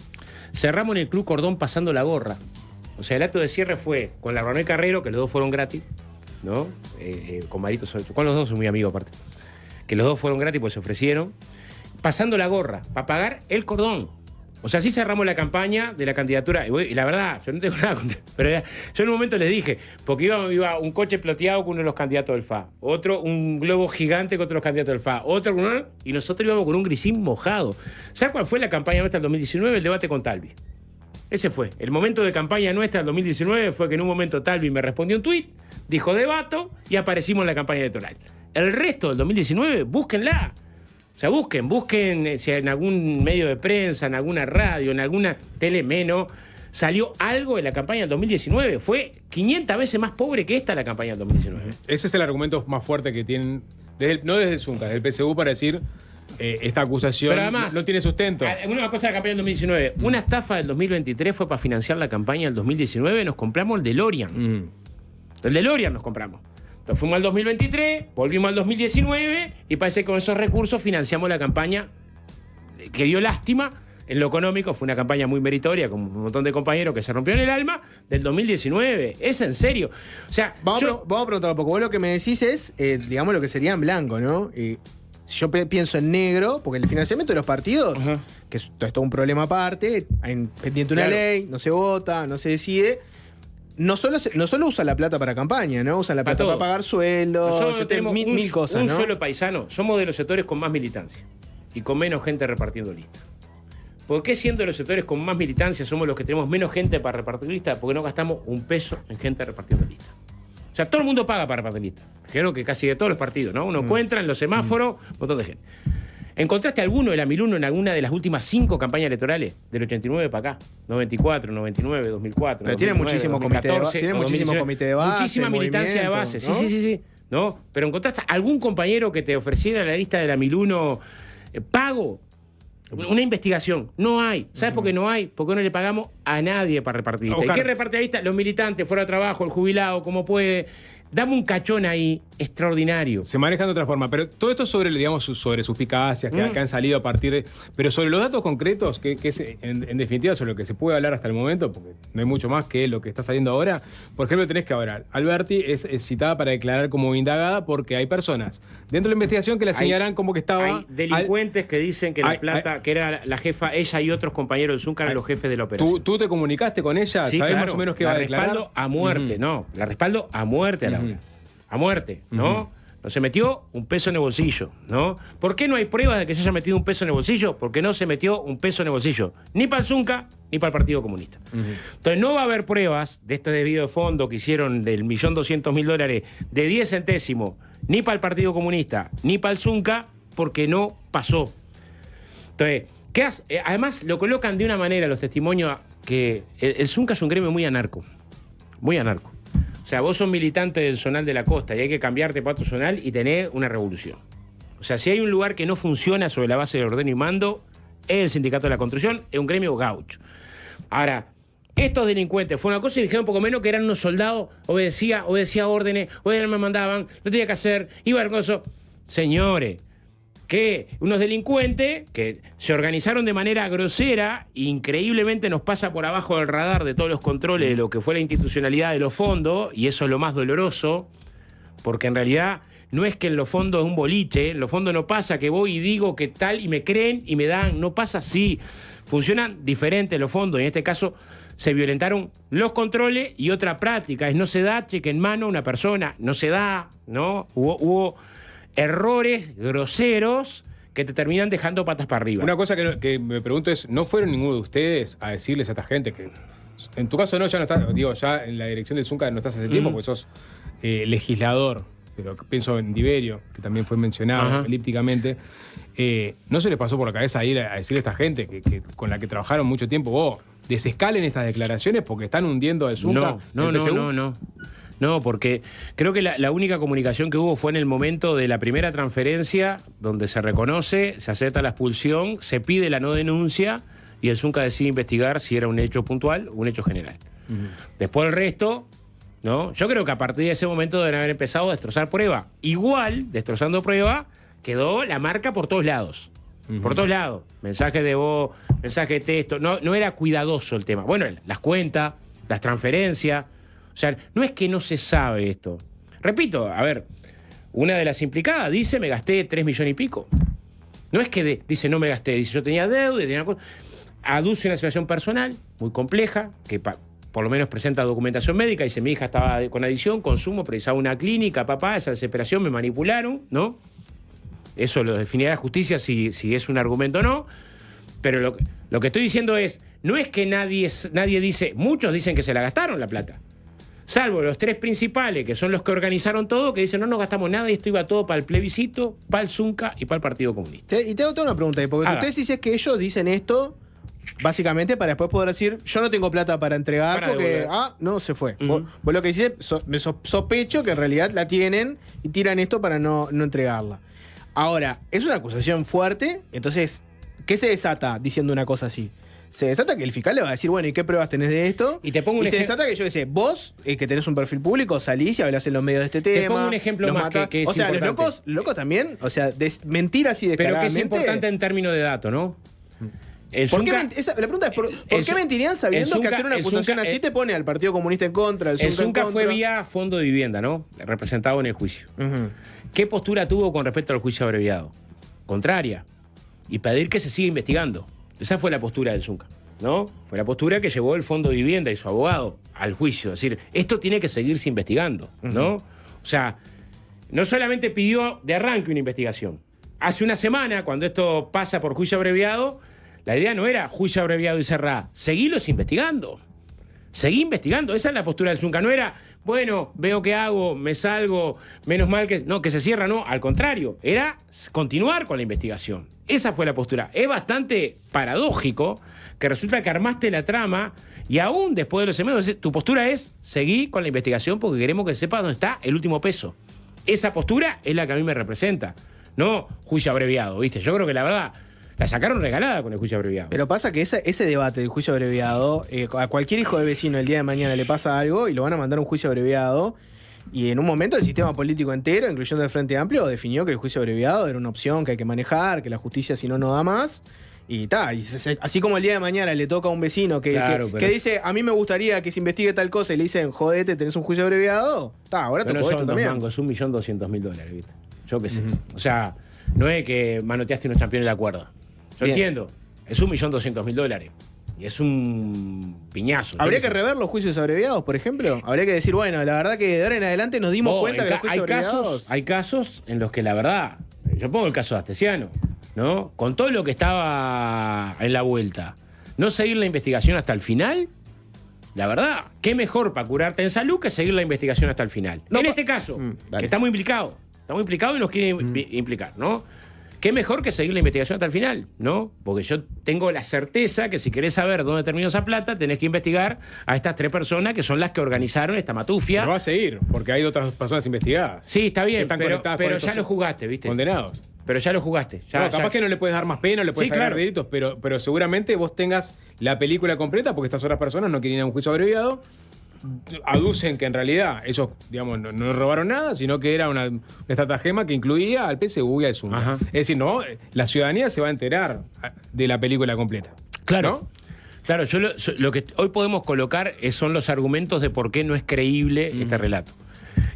Speaker 2: Cerramos en el Club Cordón pasando la gorra. O sea, el acto de cierre fue con la Ronel Carrero, que los dos fueron gratis, ¿no? Con Marito, con los dos son muy amigos aparte. Que los dos fueron gratis porque se ofrecieron, pasando la gorra, para pagar el cordón. O sea, así cerramos la campaña de la candidatura. Y la verdad, yo no tengo nada contra... Pero yo en un momento les dije, porque iba un coche plateado con uno de los candidatos del FA, otro un globo gigante con otro de los candidatos del FA, otro con uno, y nosotros íbamos con un grisín mojado. ¿Sabes cuál fue la campaña nuestra del 2019? El debate con Talvi. Ese fue. El momento de campaña nuestra del 2019 fue que en un momento Talvi me respondió un tuit, dijo debato y aparecimos en la campaña electoral. El resto del 2019, búsquenla. O sea, busquen si en algún medio de prensa, en alguna radio, en alguna tele menos, salió algo de la campaña del 2019. Fue 500 veces más pobre que esta la campaña del 2019.
Speaker 1: Ese es el argumento más fuerte que tienen, no desde el Zunca, desde el PSU, para decir esta acusación.
Speaker 2: Pero además,
Speaker 1: no tiene sustento.
Speaker 2: Una cosa de la campaña del 2019. Una estafa del 2023 fue para financiar la campaña del 2019. Nos compramos el DeLorean. El DeLorean nos compramos. Entonces fuimos al 2023, volvimos al 2019 y parece que con esos recursos financiamos la campaña que dio lástima en lo económico. Fue una campaña muy meritoria con un montón de compañeros que se rompieron el alma del 2019. Es en serio. O sea,
Speaker 3: vamos a preguntar un poco. Vos lo que me decís es, digamos, lo que sería en blanco, ¿no? Si yo pienso en negro, porque el financiamiento de los partidos, que es todo un problema aparte, hay pendiente una ley, no se vota, no se decide. No solo usa la plata para campaña, ¿no? Usa la plata para pagar sueldos.
Speaker 2: Nosotros tenemos
Speaker 3: mil cosas,
Speaker 2: un
Speaker 3: ¿no?
Speaker 2: solo paisano. Somos de los sectores con más militancia y con menos gente repartiendo listas. ¿Por qué siendo de los sectores con más militancia somos los que tenemos menos gente para repartir listas? Porque no gastamos un peso en gente repartiendo listas. O sea, todo el mundo paga para repartir listas. Creo que casi de todos los partidos, ¿no? Uno encuentra en los semáforos un montón de gente. ¿Encontraste alguno del Amiluno en alguna de las últimas 5 campañas electorales? Del 89 para acá. 94, 99, 2004.
Speaker 3: Pero 2009, tiene muchísimos comités de base.
Speaker 2: Muchísima militancia de base. ¿No? Sí. ¿No? Pero ¿encontraste algún compañero que te ofreciera la lista del Amiluno pago? Una investigación. No hay. ¿Sabes por qué no hay? Porque no le pagamos a nadie para repartir lista. ¿Y qué reparte la lista? Los militantes, fuera de trabajo, el jubilado, como puede. dame un cachón ahí extraordinario.
Speaker 1: Se manejan de otra forma, pero todo esto sobre, digamos, sobre suspicacias que han salido a partir de... Pero sobre los datos concretos, que es en definitiva sobre lo que se puede hablar hasta el momento, porque no hay mucho más que lo que está saliendo ahora. Por ejemplo, tenés que hablar. Alberti es citada para declarar como indagada porque hay personas dentro de la investigación que la señalan como que estaba...
Speaker 2: Hay delincuentes que dicen que La Plata, que era la jefa, ella y otros compañeros del Zunca eran los jefes de la operación.
Speaker 1: ¿Tú te comunicaste con ella?
Speaker 2: Sí,
Speaker 1: ¿Sabés
Speaker 2: claro,
Speaker 1: más o menos qué va a declarar?
Speaker 2: La respaldo a muerte, no. La respaldo a muerte a Laura. A muerte, ¿no? No se metió un peso en el bolsillo, ¿no? ¿Por qué no hay pruebas de que se haya metido un peso en el bolsillo? Porque no se metió un peso en el bolsillo, ni para el Zunca, ni para el Partido Comunista. Entonces no va a haber pruebas de este desvío de fondo que hicieron del $1.200.000 de 10 centésimos, ni para el Partido Comunista, ni para el Zunca, porque no pasó. Entonces, ¿qué hace? Además, lo colocan de una manera los testimonios que el Zunca es un gremio muy anarco. Muy anarco. O sea, vos sos militante del zonal de la costa y hay que cambiarte para otro zonal y tener una revolución. O sea, si hay un lugar que no funciona sobre la base del ordeno y mando, es el Sindicato de la Construcción, es un gremio gaucho. Ahora, estos delincuentes fue una cosa y dijeron un poco menos que eran unos soldados, obedecía órdenes, me mandaban, no tenía que hacer, iba a cosa. Señores, que unos delincuentes que se organizaron de manera grosera, increíblemente nos pasa por abajo del radar de todos los controles de lo que fue la institucionalidad de los fondos, y eso es lo más doloroso, porque en realidad no es que en los fondos es un boliche, en los fondos no pasa que voy y digo que tal y me creen y me dan, no pasa así. Funcionan diferentes los fondos, y en este caso se violentaron los controles y otra práctica, es no se da cheque en mano a una persona, no se da, ¿no? Hubo errores groseros que te terminan dejando patas para arriba.
Speaker 1: Una cosa que me pregunto es, ¿no fueron ninguno de ustedes a decirles a esta gente que, en tu caso no, ya no estás, digo, ya en la dirección del Zunca no estás hace tiempo, porque sos legislador, pero pienso en Diverio, que también fue mencionado elípticamente, ¿no se les pasó por la cabeza ir a decirle a esta gente que con la que trabajaron mucho tiempo, vos, desescalen estas declaraciones porque están hundiendo al Zunca?
Speaker 2: No, porque creo que la única comunicación que hubo fue en el momento de la primera transferencia, donde se reconoce, se acepta la expulsión, se pide la no denuncia y el Zunca decide investigar si era un hecho puntual o un hecho general. Después el resto, ¿no? Yo creo que a partir de ese momento deben haber empezado a destrozar prueba. Igual, destrozando prueba, quedó la marca por todos lados. Por todos lados. Mensaje de voz, mensaje de texto. No era cuidadoso el tema. Bueno, las cuentas, las transferencias. O sea, no es que no se sabe esto. Repito, a ver, una de las implicadas dice me gasté 3 millones y pico. No es que dice no me gasté, dice yo tenía deuda, tenía cosa. Aduce una situación personal muy compleja, que por lo menos presenta documentación médica, dice mi hija estaba con adicción, consumo, precisaba una clínica, papá, esa desesperación me manipularon, ¿no? Eso lo definirá la justicia si es un argumento o no. Pero lo que estoy diciendo es, no es que nadie dice, muchos dicen que se la gastaron la plata. Salvo los tres principales, que son los que organizaron todo, que dicen no nos gastamos nada y esto iba todo para el plebiscito, para el Zunca y para el Partido Comunista.
Speaker 3: Y te hago toda una pregunta ahí, porque tu tesis es que ellos dicen esto básicamente para después poder decir yo no tengo plata para entregar porque no se fue. Vos lo que dices, me sospecho que en realidad la tienen y tiran esto para no entregarla. Ahora, es una acusación fuerte, entonces, ¿qué se desata diciendo una cosa así? Se desata que el fiscal le va a decir, bueno, ¿y qué pruebas tenés de esto?
Speaker 2: Y te pongo
Speaker 3: se desata que yo qué sé, vos, que tenés un perfil público, salís y hablás en los medios de este tema.
Speaker 2: Te pongo un ejemplo más que es
Speaker 3: o sea,
Speaker 2: importante.
Speaker 3: los locos también, o sea, mentir así descaradamente.
Speaker 2: Pero que es importante en términos de datos, ¿no?
Speaker 3: La pregunta es, ¿por qué mentirían sabiendo que hacer una acusación así te pone al Partido Comunista en contra,
Speaker 2: el Zunca fue vía Fondo de Vivienda, ¿no? Representado en el juicio. ¿Qué postura tuvo con respecto al juicio abreviado? Contraria. Y pedir que se siga investigando. Esa fue la postura del Zunca, ¿no? Fue la postura que llevó el Fondo de Vivienda y su abogado al juicio. Es decir, esto tiene que seguirse investigando, ¿no? O sea, no solamente pidió de arranque una investigación. Hace una semana, cuando esto pasa por juicio abreviado, la idea no era juicio abreviado y cerrar. Seguílos investigando. Seguí investigando. Esa es la postura del Zunca. No era, bueno, veo qué hago, me salgo, menos mal que... No, que se cierra, no. Al contrario, era continuar con la investigación. Esa fue la postura. Es bastante paradójico que resulta que armaste la trama y aún después de los semeros, tu postura es seguir con la investigación porque queremos que sepas dónde está el último peso. Esa postura es la que a mí me representa. No juicio abreviado, ¿viste? Yo creo que la verdad... La sacaron regalada con el juicio abreviado.
Speaker 3: Pero pasa que ese debate del juicio abreviado, a cualquier hijo de vecino el día de mañana le pasa algo y lo van a mandar a un juicio abreviado. Y en un momento el sistema político entero, incluyendo el Frente Amplio, definió que el juicio abreviado era una opción que hay que manejar, que la justicia si no da más. Y así como el día de mañana le toca a un vecino que dice, a mí me gustaría que se investigue tal cosa, y le dicen, jodete, tenés un juicio abreviado, ahora
Speaker 2: pero
Speaker 3: tocó
Speaker 2: no
Speaker 3: esto
Speaker 2: son dos
Speaker 3: también.
Speaker 2: mangos, $1.200.000, ¿viste? Yo qué sé. O sea, no es que manoteaste unos campeones de la cuerda. Yo
Speaker 3: Bien.
Speaker 2: entiendo, es $1.200.000. Y es un piñazo.
Speaker 3: ¿Habría que rever los juicios abreviados, por ejemplo? Habría que decir, bueno, la verdad que de ahora en adelante nos dimos cuenta que los juicios abreviados...
Speaker 2: Hay casos en los que la verdad, yo pongo el caso de Astesiano, ¿no? Con todo lo que estaba en la vuelta, no seguir la investigación hasta el final, la verdad, qué mejor para curarte en salud que seguir la investigación hasta el final. En este caso, que está muy implicado y nos quiere implicar, ¿no? Qué mejor que seguir la investigación hasta el final, ¿no? Porque yo tengo la certeza que si querés saber dónde terminó esa plata, tenés que investigar a estas 3 personas que son las que organizaron esta matufia.
Speaker 1: No va a seguir, porque hay otras personas investigadas.
Speaker 2: Sí, está bien,
Speaker 1: Están
Speaker 2: pero
Speaker 1: conectadas con
Speaker 2: ya lo jugaste, ¿viste?
Speaker 1: Condenados.
Speaker 2: Pero ya lo jugaste.
Speaker 1: Capaz que no le puedes dar más pena, no le puedes sacar delitos, pero seguramente vos tengas la película completa, porque estas otras personas no quieren ir a un juicio abreviado, aducen que en realidad ellos, digamos, no robaron nada, sino que era una estratagema que incluía al PSU y al Zunca.
Speaker 2: Ajá.
Speaker 1: Es decir, no, la ciudadanía se va a enterar de la película completa.
Speaker 2: Claro.
Speaker 1: ¿No?
Speaker 2: Claro, lo que hoy podemos colocar son los argumentos de por qué no es creíble este relato.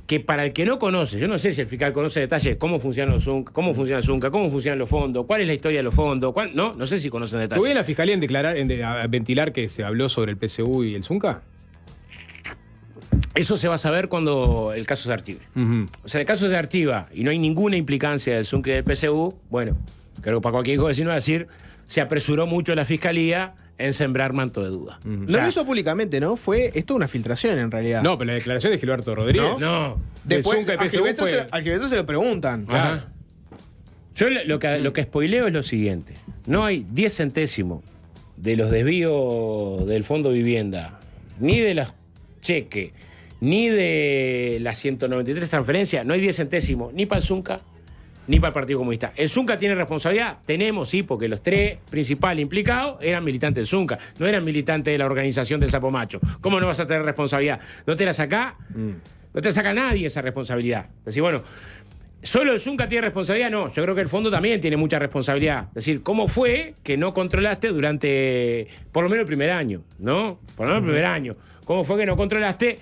Speaker 2: Que para el que no conoce, yo no sé si el fiscal conoce detalles, cómo funcionan los Zunca, cómo funciona el Zunca, cómo funcionan los fondos, cuál es la historia de los fondos, no sé si conocen detalles.
Speaker 1: ¿Estuvo bien la fiscalía en ventilar que se habló sobre el PSU y el Zunca?
Speaker 2: Eso se va a saber cuando el caso se archive. O sea, el caso se archiva y no hay ninguna implicancia del Zunca y del PSU, bueno, creo que para cualquier vecino va a decir, se apresuró mucho la fiscalía en sembrar manto de duda.
Speaker 3: No lo hizo públicamente, ¿no? Fue esto una filtración en realidad.
Speaker 1: No, pero la declaración de Gilberto Rodríguez.
Speaker 2: No.
Speaker 3: Después
Speaker 1: Zunca y
Speaker 3: al
Speaker 1: PSU
Speaker 3: Gilberto
Speaker 1: fue...
Speaker 3: al Gilberto se lo preguntan.
Speaker 2: Ajá. Yo lo que spoileo es lo siguiente. No hay 10 centésimos de los desvíos del Fondo Vivienda, ni de los cheques, ni de las 193 transferencias, no hay 10 centésimos, ni para el Zunca, ni para el Partido Comunista. ¿El Zunca tiene responsabilidad? Tenemos, sí, porque los 3 principales implicados eran militantes del Zunca, no eran militantes de la organización del Sapo Macho. ¿Cómo no vas a tener responsabilidad? ¿No te la sacá? No te saca nadie esa responsabilidad. Es decir, bueno, ¿solo el Zunca tiene responsabilidad? No, yo creo que el fondo también tiene mucha responsabilidad. Es decir, ¿cómo fue que no controlaste durante, por lo menos el primer año, ¿no? Por lo menos el primer año. ¿Cómo fue que no controlaste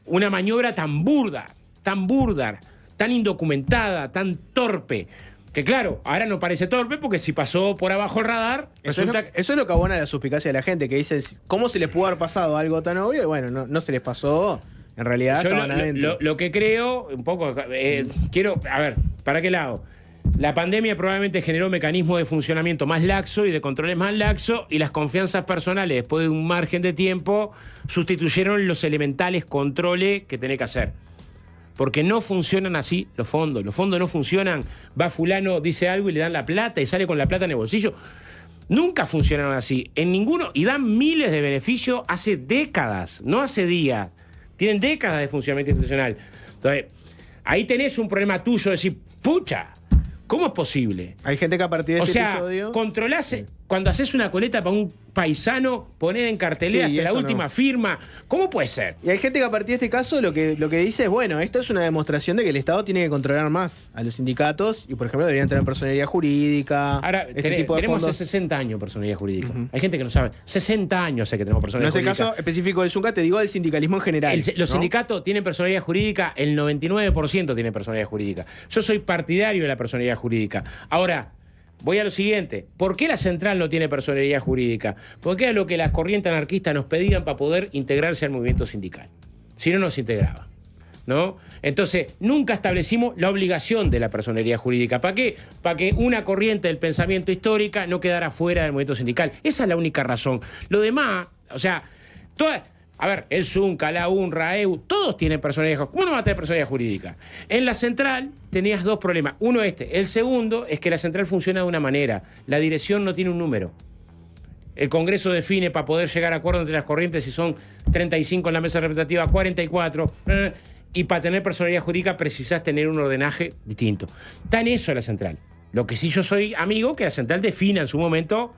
Speaker 2: una maniobra tan burda, tan indocumentada, tan torpe? Que claro, ahora no parece torpe porque si pasó por abajo el radar,
Speaker 3: Eso es lo que abona la suspicacia de la gente, que dice, ¿cómo se les pudo haber pasado algo tan obvio? Y bueno, no se les pasó, en realidad
Speaker 2: yo
Speaker 3: estaban adentro.
Speaker 2: lo que creo, un poco, quiero, a ver, ¿para qué lado? La pandemia probablemente generó mecanismos de funcionamiento más laxo y de controles más laxo, y las confianzas personales, después de un margen de tiempo, sustituyeron los elementales controles que tenés que hacer. Porque no funcionan así los fondos. Los fondos no funcionan. Va fulano, dice algo y le dan la plata y sale con la plata en el bolsillo. Nunca funcionaron así. En ninguno. Y dan miles de beneficios hace décadas, no hace días. Tienen décadas de funcionamiento institucional. Entonces, ahí tenés un problema tuyo de decir, pucha, ¿cómo es posible?
Speaker 3: Hay gente que a partir de este episodio...
Speaker 2: Controlás, cuando haces una coleta para un paisano, poner en cartelera
Speaker 3: Sí,
Speaker 2: hasta la última
Speaker 3: no.
Speaker 2: firma. ¿Cómo puede ser?
Speaker 3: Y hay gente que a partir de este caso lo que dice es, bueno, esto es una demostración de que el Estado tiene que controlar más a los sindicatos y, por ejemplo, deberían tener personería jurídica.
Speaker 2: Ahora,
Speaker 3: tipo de
Speaker 2: tenemos
Speaker 3: fondos.
Speaker 2: hace 60 años personalidad jurídica. Hay gente que no sabe. 60 años hace que tenemos
Speaker 3: No
Speaker 2: personalidad
Speaker 3: es el
Speaker 2: jurídica.
Speaker 3: caso específico del Zunca, te digo del sindicalismo en general.
Speaker 2: Los
Speaker 3: ¿no?
Speaker 2: sindicatos tienen personalidad jurídica, el 99% tiene personalidad jurídica. Yo soy partidario de la personalidad jurídica. Ahora, voy a lo siguiente. ¿Por qué la central no tiene personalidad jurídica? Porque era lo que las corrientes anarquistas nos pedían para poder integrarse al movimiento sindical. Si no, nos integraba, ¿no? Entonces, nunca establecimos la obligación de la personalidad jurídica. ¿Para qué? Para que una corriente del pensamiento histórica no quedara fuera del movimiento sindical. Esa es la única razón. Lo demás, o sea, a ver, el Zunca, la UNRWA, EU, todos tienen personalidad jurídica. ¿Cómo no va a tener personalidad jurídica? En la central tenías 2 problemas. Uno El segundo es que la central funciona de una manera. La dirección no tiene un número. El Congreso define para poder llegar a acuerdo entre las corrientes si son 35 en la mesa representativa, 44. Y para tener personalidad jurídica precisás tener un ordenaje distinto. Está en eso la central. Lo que sí yo soy amigo, que la central defina en su momento.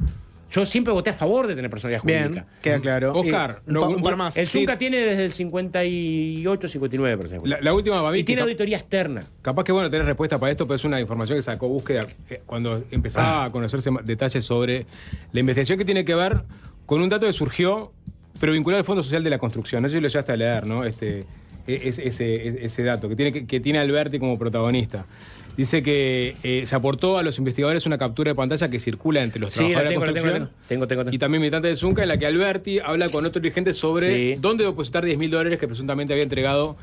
Speaker 2: Yo siempre voté a favor de tener personalidad jurídica.
Speaker 3: Bien, queda claro.
Speaker 1: Oscar,
Speaker 3: un par más.
Speaker 2: El Zunca tiene desde el 58, 59, por ejemplo.
Speaker 1: La última, Babi,
Speaker 2: Y tiene auditoría externa.
Speaker 1: capaz que bueno tenés respuesta para esto, pero es una información que sacó búsqueda cuando empezaba a conocerse detalles sobre la investigación que tiene que ver con un dato que surgió, pero vinculado al Fondo Social de la Construcción. No sé si lo llegaste a leer, ¿no? Ese dato que tiene Alberti como protagonista. Dice que se aportó a los investigadores una captura de pantalla que circula entre los trabajadores de la construcción.
Speaker 2: Tengo.
Speaker 1: Y también militante de Zunca, en la que Alberti habla con otro dirigente sobre
Speaker 2: Sí.
Speaker 1: dónde depositar $10.000 que presuntamente había entregado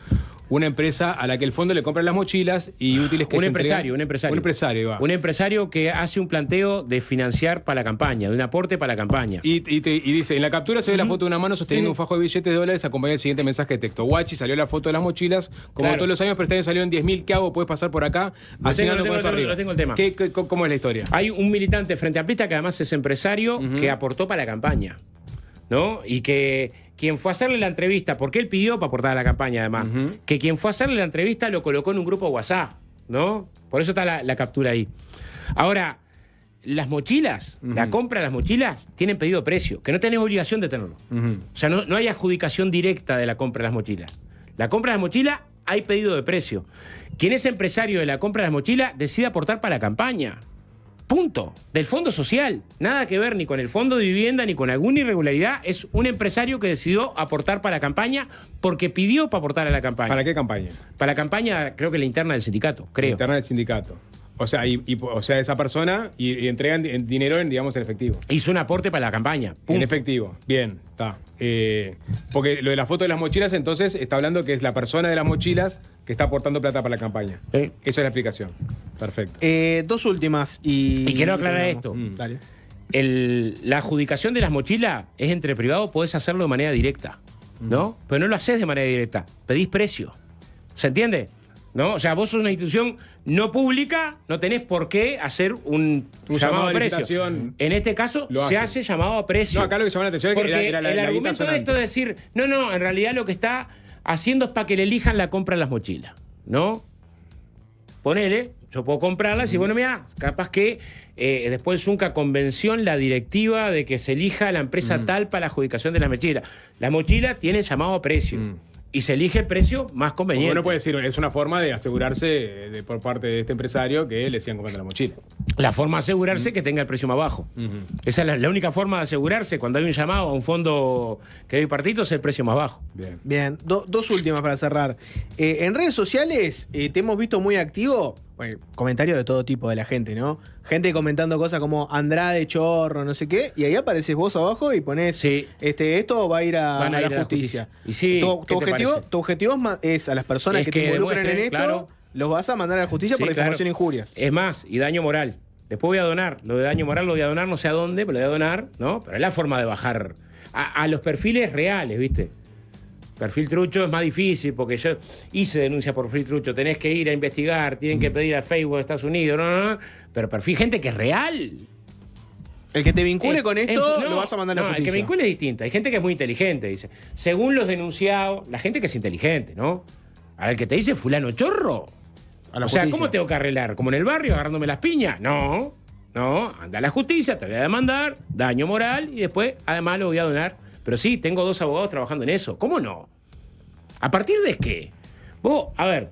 Speaker 1: una empresa a la que el fondo le compra las mochilas y útiles que
Speaker 2: Un
Speaker 1: se
Speaker 2: empresario.
Speaker 1: Un empresario, ahí va.
Speaker 2: Un empresario que hace un planteo de financiar para la campaña, de un aporte para la campaña.
Speaker 1: Y dice, en la captura se ve la foto de una mano sosteniendo un fajo de billetes de dólares, acompañada del siguiente mensaje de texto. Guachi, salió la foto de las mochilas, como
Speaker 2: Claro.
Speaker 1: todos los años, pero este año salió en 10.000, ¿qué hago? ¿Puedes pasar por acá? Asignando con esto arriba.
Speaker 2: lo tengo el tema.
Speaker 1: ¿Cómo es la historia?
Speaker 2: Hay un militante frente amplista que además es empresario que aportó para la campaña, ¿no? Y que quien fue a hacerle la entrevista, porque él pidió para aportar a la campaña además, que quien fue a hacerle la entrevista lo colocó en un grupo WhatsApp, ¿no? Por eso está la captura ahí. Ahora, las mochilas, la compra de las mochilas, tienen pedido precio, que no tenés obligación de tenerlo. O sea, no hay adjudicación directa de la compra de las mochilas. La compra de las mochilas, hay pedido de precio. Quien es empresario de la compra de las mochilas decide aportar para la campaña. Punto. Del Fondo Social. Nada que ver ni con el Fondo de Vivienda ni con alguna irregularidad. Es un empresario que decidió aportar para la campaña porque pidió para aportar a la campaña.
Speaker 1: ¿Para qué campaña?
Speaker 2: Para la campaña, creo que la interna del sindicato, creo.
Speaker 1: Interna del sindicato. O sea, o sea, esa persona y entregan dinero en efectivo.
Speaker 2: Hizo un aporte para la campaña. Punto.
Speaker 1: En efectivo. Bien, está. Porque lo de la foto de las mochilas, entonces, está hablando que es la persona de las mochilas que está aportando plata para la campaña. Esa es la explicación. Perfecto.
Speaker 3: Dos últimas y
Speaker 2: quiero aclarar esto.
Speaker 3: Dale.
Speaker 2: La adjudicación de las mochilas es entre privados, podés hacerlo de manera directa, ¿no? Pero no lo haces de manera directa, pedís precio. ¿Se entiende? ¿No? O sea, vos sos una institución no pública, no tenés por qué hacer un llamado a precio.
Speaker 1: licitación
Speaker 2: En este caso, se hace llamado a precio.
Speaker 1: No, acá lo que llamó la atención es que
Speaker 2: Porque
Speaker 1: era la
Speaker 2: el
Speaker 1: guita
Speaker 2: argumento de
Speaker 1: sonante.
Speaker 2: esto es decir, no, en realidad lo que está haciendo es para que le elijan la compra de las mochilas, ¿no? Ponele, yo puedo comprarlas y bueno, mira, capaz que después Zunca convenció en la directiva de que se elija la empresa tal para la adjudicación de las mochilas. La mochila tiene llamado a precio y se elige el precio más
Speaker 1: Porque
Speaker 2: conveniente.
Speaker 1: uno puede decir, es una forma de asegurarse por parte de este empresario que le sigan comprando la mochila.
Speaker 2: La forma de asegurarse es que tenga el precio más bajo. Esa es la única forma de asegurarse cuando hay un llamado a un fondo que doy partito es el precio más bajo.
Speaker 1: Bien.
Speaker 3: Bien, dos últimas para cerrar. En redes sociales te hemos visto muy activo. Bueno, comentarios de todo tipo de la gente, ¿no? Gente comentando cosas como Andrade, chorro, no sé qué, y ahí apareces vos abajo y ponés
Speaker 2: Sí.
Speaker 3: esto va a ir
Speaker 2: Van
Speaker 3: a la justicia.
Speaker 2: Y sí,
Speaker 3: tu objetivo es a las personas
Speaker 2: Es
Speaker 3: que te
Speaker 2: que
Speaker 3: involucran en
Speaker 2: demuestre,
Speaker 3: esto,
Speaker 2: claro.
Speaker 3: los vas a mandar a la justicia
Speaker 2: Sí,
Speaker 3: por difamación e injurias.
Speaker 2: Es más, y daño moral. Después voy a donar. Lo de daño moral lo voy a donar no sé a dónde, pero lo voy a donar, ¿no? Pero es la forma de bajar a los perfiles reales, ¿viste? Perfil trucho es más difícil porque yo hice denuncia por perfil trucho. Tenés que ir a investigar, tienen que pedir a Facebook de Estados Unidos, no. Pero perfil gente que es real.
Speaker 3: El que te vincule con esto lo vas a mandar a la
Speaker 2: el
Speaker 3: justicia.
Speaker 2: que vincule es distinto. Hay gente que es muy inteligente, dice. Según los denunciados, la gente que es inteligente, ¿no? A ver, que te dice fulano chorro.
Speaker 3: A la
Speaker 2: O sea,
Speaker 3: justicia.
Speaker 2: ¿cómo tengo que arreglar? ¿Como en el barrio agarrándome las piñas? No, anda a la justicia, te voy a demandar, daño moral y después además lo voy a donar. Pero sí, tengo 2 abogados trabajando en eso. ¿Cómo no? ¿A partir de qué? Vos, a ver,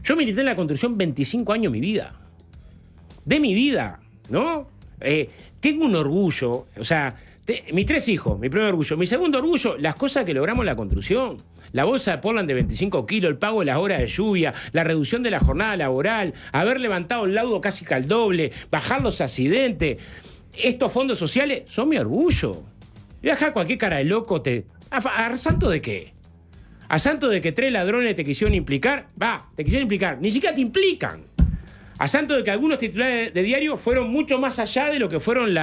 Speaker 2: yo milité en la construcción 25 años de mi vida. De mi vida, ¿no? Tengo un orgullo, o sea, mis 3 hijos, mi primer orgullo. Mi segundo orgullo, las cosas que logramos en la construcción. La bolsa de Portland de 25 kilos, el pago de las horas de lluvia, la reducción de la jornada laboral, haber levantado el laudo casi que al doble, bajar los accidentes. Estos fondos sociales son mi orgullo. Y dejar cualquier cara de loco ¿A santo de qué? ¿A santo de que 3 ladrones te quisieron implicar? Te quisieron implicar. Ni siquiera te implican. A santo de que algunos titulares de diario fueron mucho más allá de lo que fueron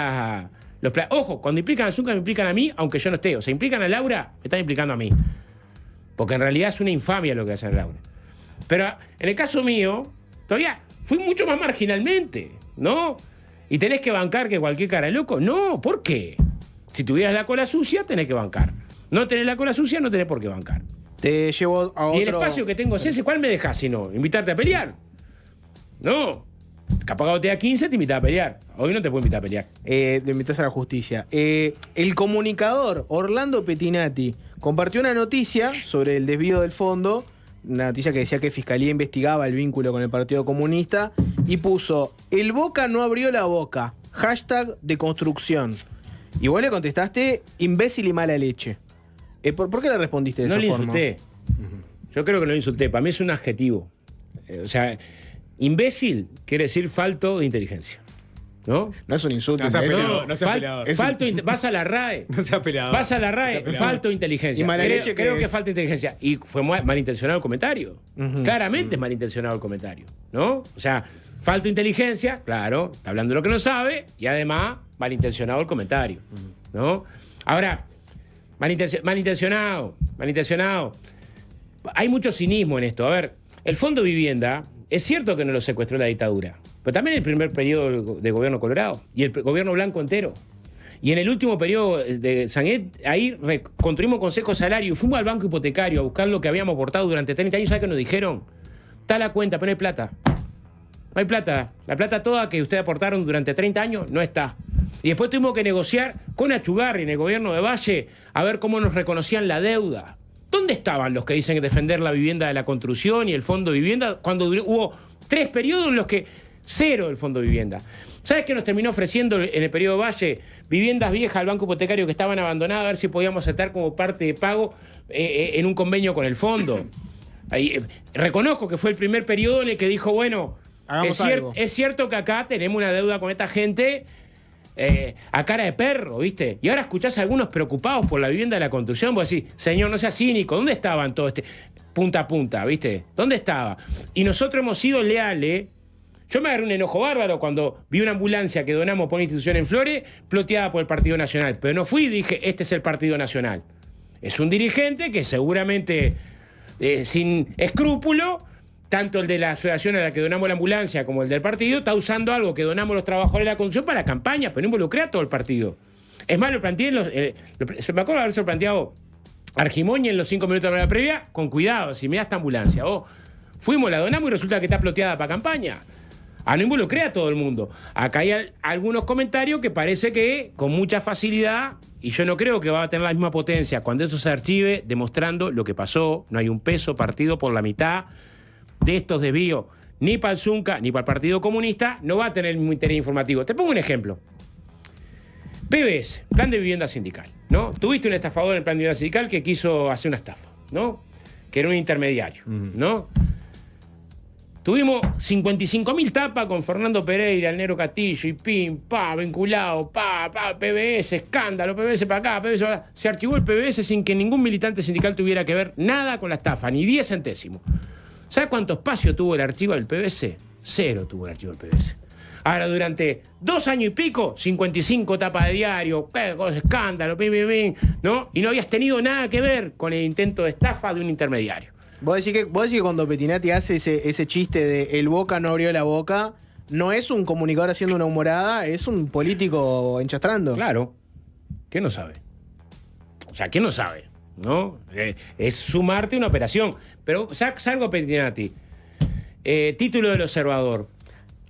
Speaker 2: Ojo, cuando implican a Zunca me implican a mí, aunque yo no esté. O sea, implican a Laura, me están implicando a mí. Porque en realidad es una infamia lo que hace Laura. Pero en el caso mío, todavía fui mucho más marginalmente, ¿no? ¿Y tenés que bancar que cualquier cara de loco? No, ¿por qué? Si tuvieras la cola sucia, tenés que bancar. No tenés la cola sucia, no tenés por qué bancar.
Speaker 3: Te llevo a otro...
Speaker 2: Y el espacio que tengo es ese, ¿cuál me dejás si no? ¿Invitarte a pelear? No. Capaz que te da 15, te invitaba a pelear. Hoy no te puedo invitar a pelear.
Speaker 3: Te invitas a la justicia. El comunicador Orlando Pettinati compartió una noticia sobre el desvío del fondo, una noticia que decía que Fiscalía investigaba el vínculo con el Partido Comunista, y puso: el Boca no abrió la boca, #deconstrucción. Y vos le contestaste: imbécil y mala leche. ¿Por qué le respondiste de esa forma?
Speaker 2: No le insulté. Yo creo que no lo insulté. Para mí es un adjetivo. O sea, imbécil quiere decir falto de inteligencia. ¿No?
Speaker 3: No es un insulto.
Speaker 1: No se ha
Speaker 3: imbécil.
Speaker 1: peleado, no se ha peleado.
Speaker 2: Vas a la RAE.
Speaker 1: No se ha peleado.
Speaker 2: Vas a la RAE, falto de inteligencia.
Speaker 3: ¿Y mala leche
Speaker 2: Creo
Speaker 3: qué
Speaker 2: que
Speaker 3: es?
Speaker 2: falta de inteligencia. Y fue malintencionado el comentario. Claramente es malintencionado el comentario. ¿No? O sea, falta de inteligencia, claro, está hablando de lo que no sabe, y además malintencionado el comentario. ¿No? Ahora, malintencionado. Hay mucho cinismo en esto. A ver, el Fondo Vivienda, es cierto que no lo secuestró la dictadura, pero también el primer periodo de gobierno Colorado y el gobierno blanco entero. Y en el último periodo de Sanguet, ahí construimos Consejo de Salario y fuimos al banco hipotecario a buscar lo que habíamos aportado durante 30 años. ¿Sabes qué nos dijeron? Está la cuenta, pero no hay plata. No hay plata. La plata toda que ustedes aportaron durante 30 años no está. Y después tuvimos que negociar con Achugarri en el gobierno de Valle a ver cómo nos reconocían la deuda. ¿Dónde estaban los que dicen defender la vivienda de la construcción y el Fondo Vivienda cuando hubo 3 periodos en los que cero el Fondo Vivienda? ¿Sabes qué nos terminó ofreciendo en el periodo Valle? Viviendas viejas al banco hipotecario que estaban abandonadas, a ver si podíamos aceptar como parte de pago en un convenio con el fondo. Reconozco que fue el primer periodo en el que dijo, bueno, es cierto que acá tenemos una deuda con esta gente a cara de perro, ¿viste? Y ahora escuchás a algunos preocupados por la vivienda de la construcción, vos decís, señor, no sea cínico, ¿dónde estaban todo punta a punta, ¿viste? ¿Dónde estaba? Y nosotros hemos sido leales. Yo me agarré un enojo bárbaro cuando vi una ambulancia que donamos por una institución en Flores, ploteada por el Partido Nacional. Pero no fui y dije, este es el Partido Nacional. Es un dirigente que seguramente, sin escrúpulo, tanto el de la asociación a la que donamos la ambulancia como el del partido, está usando algo que donamos los trabajadores de la construcción para la campaña, pero no involucré a todo el partido. Es más, lo planteé me acuerdo de haberse planteado Argimoña en los 5 minutos de la previa, con cuidado, si me da esta ambulancia. Fuimos, la donamos y resulta que está ploteada para campaña. No involucré a todo el mundo. Acá hay algunos comentarios que parece que con mucha facilidad, y yo no creo que va a tener la misma potencia cuando eso se archive, demostrando lo que pasó. No hay un peso partido por la mitad de estos desvíos, ni para el Zunca, ni para el Partido Comunista, no va a tener el mismo interés informativo. Te pongo un ejemplo. PBS, Plan de Vivienda Sindical, ¿no? Tuviste un estafador en el Plan de Vivienda Sindical que quiso hacer una estafa, ¿no? Que era un intermediario, ¿no? Tuvimos 55.000 tapas con Fernando Pereira, el Negro Castillo, y vinculado, PBS, escándalo, PBS para acá, PBS para acá. Se archivó el PBS sin que ningún militante sindical tuviera que ver nada con la estafa, ni 10 centésimos. ¿Sabes cuánto espacio tuvo el archivo del PBS? 0 tuvo el archivo del PBS. Ahora, durante 2 años y pico, 55 tapas de diario, escándalo, ¿no? Y no habías tenido nada que ver con el intento de estafa de un intermediario.
Speaker 3: ¿Vos decís que cuando Pettinati hace ese chiste de el Boca no abrió la boca, no es un comunicador haciendo una humorada, es un político enchastrando?
Speaker 2: Claro. ¿Qué no sabe? O sea, ¿qué no sabe? ¿No? Es sumarte una operación. Pero salgo Pettinati. Título del Observador.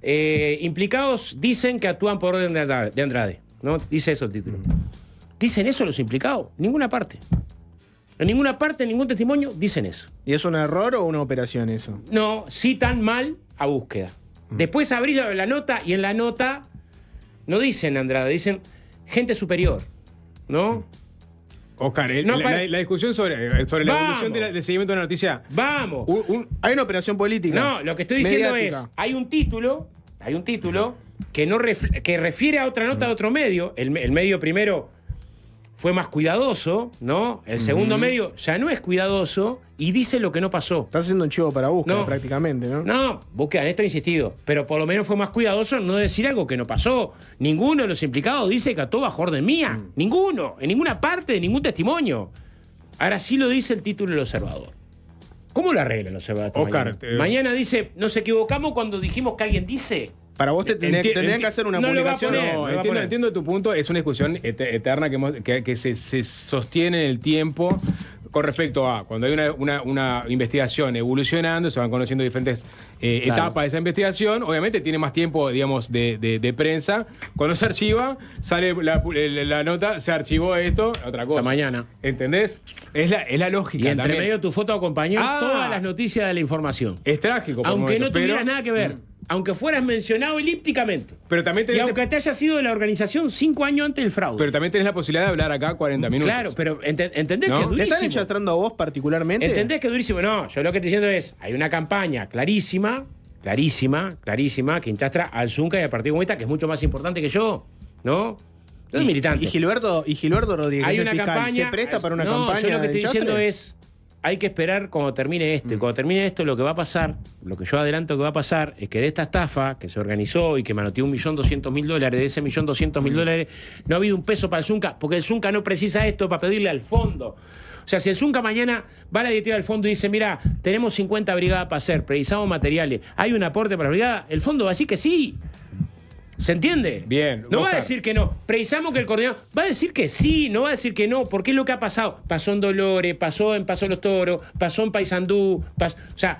Speaker 2: Implicados dicen que actúan por orden de Andrade. ¿No? Dice eso el título. ¿Dicen eso los implicados? En ninguna parte. En ninguna parte, en ningún testimonio, dicen eso.
Speaker 3: ¿Y es un error o una operación eso?
Speaker 2: No, citan mal a búsqueda. Después abrís la nota y en la nota no dicen Andrade, dicen gente superior. ¿No?
Speaker 1: Oscar, la discusión sobre la evolución del seguimiento de la noticia.
Speaker 2: ¡Vamos!
Speaker 3: Hay una operación política.
Speaker 2: No, lo que estoy diciendo
Speaker 3: mediática.
Speaker 2: es, hay un título que refiere a otra nota de otro medio. El medio primero fue más cuidadoso, ¿no? El segundo medio ya no es cuidadoso y dice lo que no pasó.
Speaker 3: Estás haciendo un chivo para búsqueda prácticamente, ¿no?
Speaker 2: No, búsqueda, en esto he insistido. Pero por lo menos fue más cuidadoso no decir algo que no pasó. Ninguno de los implicados dice que actuó bajo orden mía. Ninguno. En ninguna parte, de ningún testimonio. Ahora sí lo dice el título del Observador. ¿Cómo lo arregla el Observador?
Speaker 1: Oscar,
Speaker 2: mañana dice, nos equivocamos cuando dijimos que alguien dice.
Speaker 3: Para vos tendrían que hacer una publicación.
Speaker 1: Entiendo tu punto. Es una discusión eterna que se sostiene en el tiempo. con respecto a cuando hay una investigación evolucionando, se van conociendo diferentes etapas de esa investigación, obviamente tiene más tiempo, digamos, de prensa. Cuando se archiva, sale la nota, se archivó esto, otra cosa.
Speaker 2: Hasta mañana.
Speaker 1: ¿Entendés? Es la lógica.
Speaker 2: Y entre
Speaker 1: también.
Speaker 2: medio tu foto acompañó todas las noticias de la información.
Speaker 1: Es trágico. Por
Speaker 2: Aunque
Speaker 1: momento,
Speaker 2: no tuvieras nada que ver. Aunque fueras mencionado elípticamente.
Speaker 1: Pero también
Speaker 2: y aunque te haya sido de la organización 5 años antes del fraude.
Speaker 1: Pero también tenés la posibilidad de hablar acá 40 minutos.
Speaker 2: Claro, pero ¿entendés
Speaker 1: ¿No?
Speaker 2: que es durísimo?
Speaker 3: ¿Te están enchastrando a vos particularmente?
Speaker 2: ¿Entendés que es durísimo? No, yo lo que estoy diciendo es, hay una campaña clarísima, que enchastra al Zunca y al Partido Comunista, que es mucho más importante que yo, ¿no? Yo soy militante.
Speaker 3: Y Gilberto Rodríguez,
Speaker 2: Hay
Speaker 3: el
Speaker 2: una
Speaker 3: fiscal,
Speaker 2: campaña.
Speaker 3: ¿se presta para una
Speaker 2: no,
Speaker 3: campaña?
Speaker 2: yo lo que
Speaker 3: de
Speaker 2: estoy diciendo
Speaker 3: enchastre?
Speaker 2: es, hay que esperar cuando termine esto. Y cuando termine esto, lo que va a pasar, lo que yo adelanto que va a pasar, es que de esta estafa que se organizó y que manoteó $1.200.000, de ese $1.200.000, no ha habido un peso para el Zunca, porque el Zunca no precisa esto para pedirle al fondo. O sea, si el Zunca mañana va a la directiva del fondo y dice, mira, tenemos 50 brigadas para hacer, precisamos materiales, hay un aporte para la brigada, el fondo va a decir que sí. ¿Se entiende?
Speaker 1: Bien.
Speaker 2: No va a decir que no. Precisamos que el coordinador. Va a decir que sí, no va a decir que no, porque es lo que ha pasado. Pasó en Dolores, pasó en Paso Los Toros, pasó en Paysandú. O sea,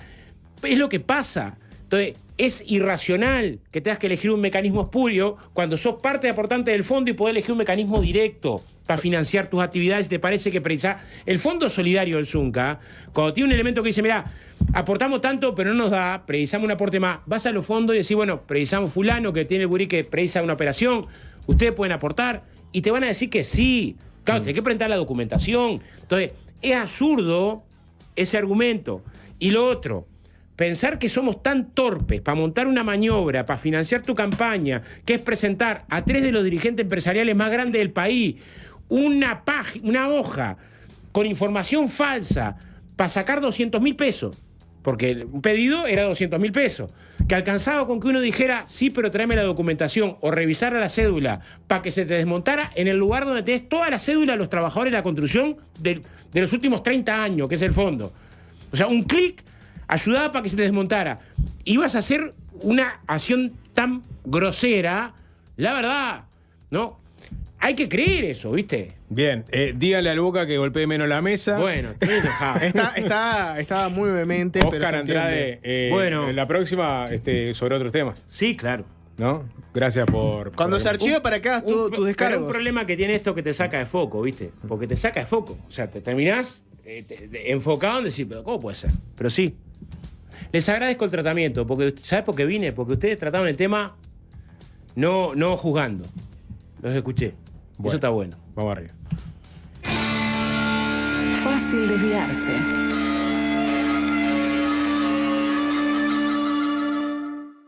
Speaker 2: es lo que pasa. Entonces, es irracional que tengas que elegir un mecanismo espurio cuando sos parte aportante del fondo y podés elegir un mecanismo directo para financiar tus actividades. ¿Te parece que precisás? El Fondo Solidario del Zunca, cuando tiene un elemento que dice, mira, aportamos tanto, pero no nos da, precisamos un aporte más, vas a los fondos y decís, bueno, precisamos fulano que tiene el burí que precisa una operación, ustedes pueden aportar, y te van a decir que sí. Claro, tenés que presentar la documentación. Entonces, es absurdo ese argumento. Y lo otro, pensar que somos tan torpes para montar una maniobra, para financiar tu campaña, que es presentar a 3 de los dirigentes empresariales más grandes del país una hoja con información falsa para sacar 200.000 pesos, porque un pedido era 200.000 pesos, que alcanzaba con que uno dijera, sí, pero tráeme la documentación, o revisara la cédula para que se te desmontara en el lugar donde tenés toda la cédula de los trabajadores de la construcción de los últimos 30 años, que es el fondo. O sea, un clic ayudaba para que se te desmontara. Ibas a hacer una acción tan grosera, la verdad, ¿no? Hay que creer eso, ¿viste?
Speaker 1: Bien, dígale al Boca que golpee menos la mesa.
Speaker 2: Bueno, estoy enojado.
Speaker 3: Está muy vehemente, pero
Speaker 1: Oscar
Speaker 3: se
Speaker 1: Andrade,
Speaker 3: entiende.
Speaker 2: Bueno.
Speaker 1: en la próxima sobre otros temas,
Speaker 2: Sí, claro.
Speaker 1: ¿no? Gracias por...
Speaker 3: Cuando
Speaker 1: por-
Speaker 3: se archiva para que hagas tus
Speaker 2: Pero
Speaker 3: descargos.
Speaker 2: un problema que tiene esto que te saca de foco, ¿viste? Porque te saca de foco. O sea, te terminás enfocado en decir, pero ¿cómo puede ser? Pero sí. Les agradezco el tratamiento, porque ¿sabes por qué vine? Porque ustedes trataron el tema no juzgando. Los escuché.
Speaker 1: Bueno.
Speaker 2: Eso está bueno.
Speaker 1: Vamos arriba.
Speaker 4: Fácil desviarse.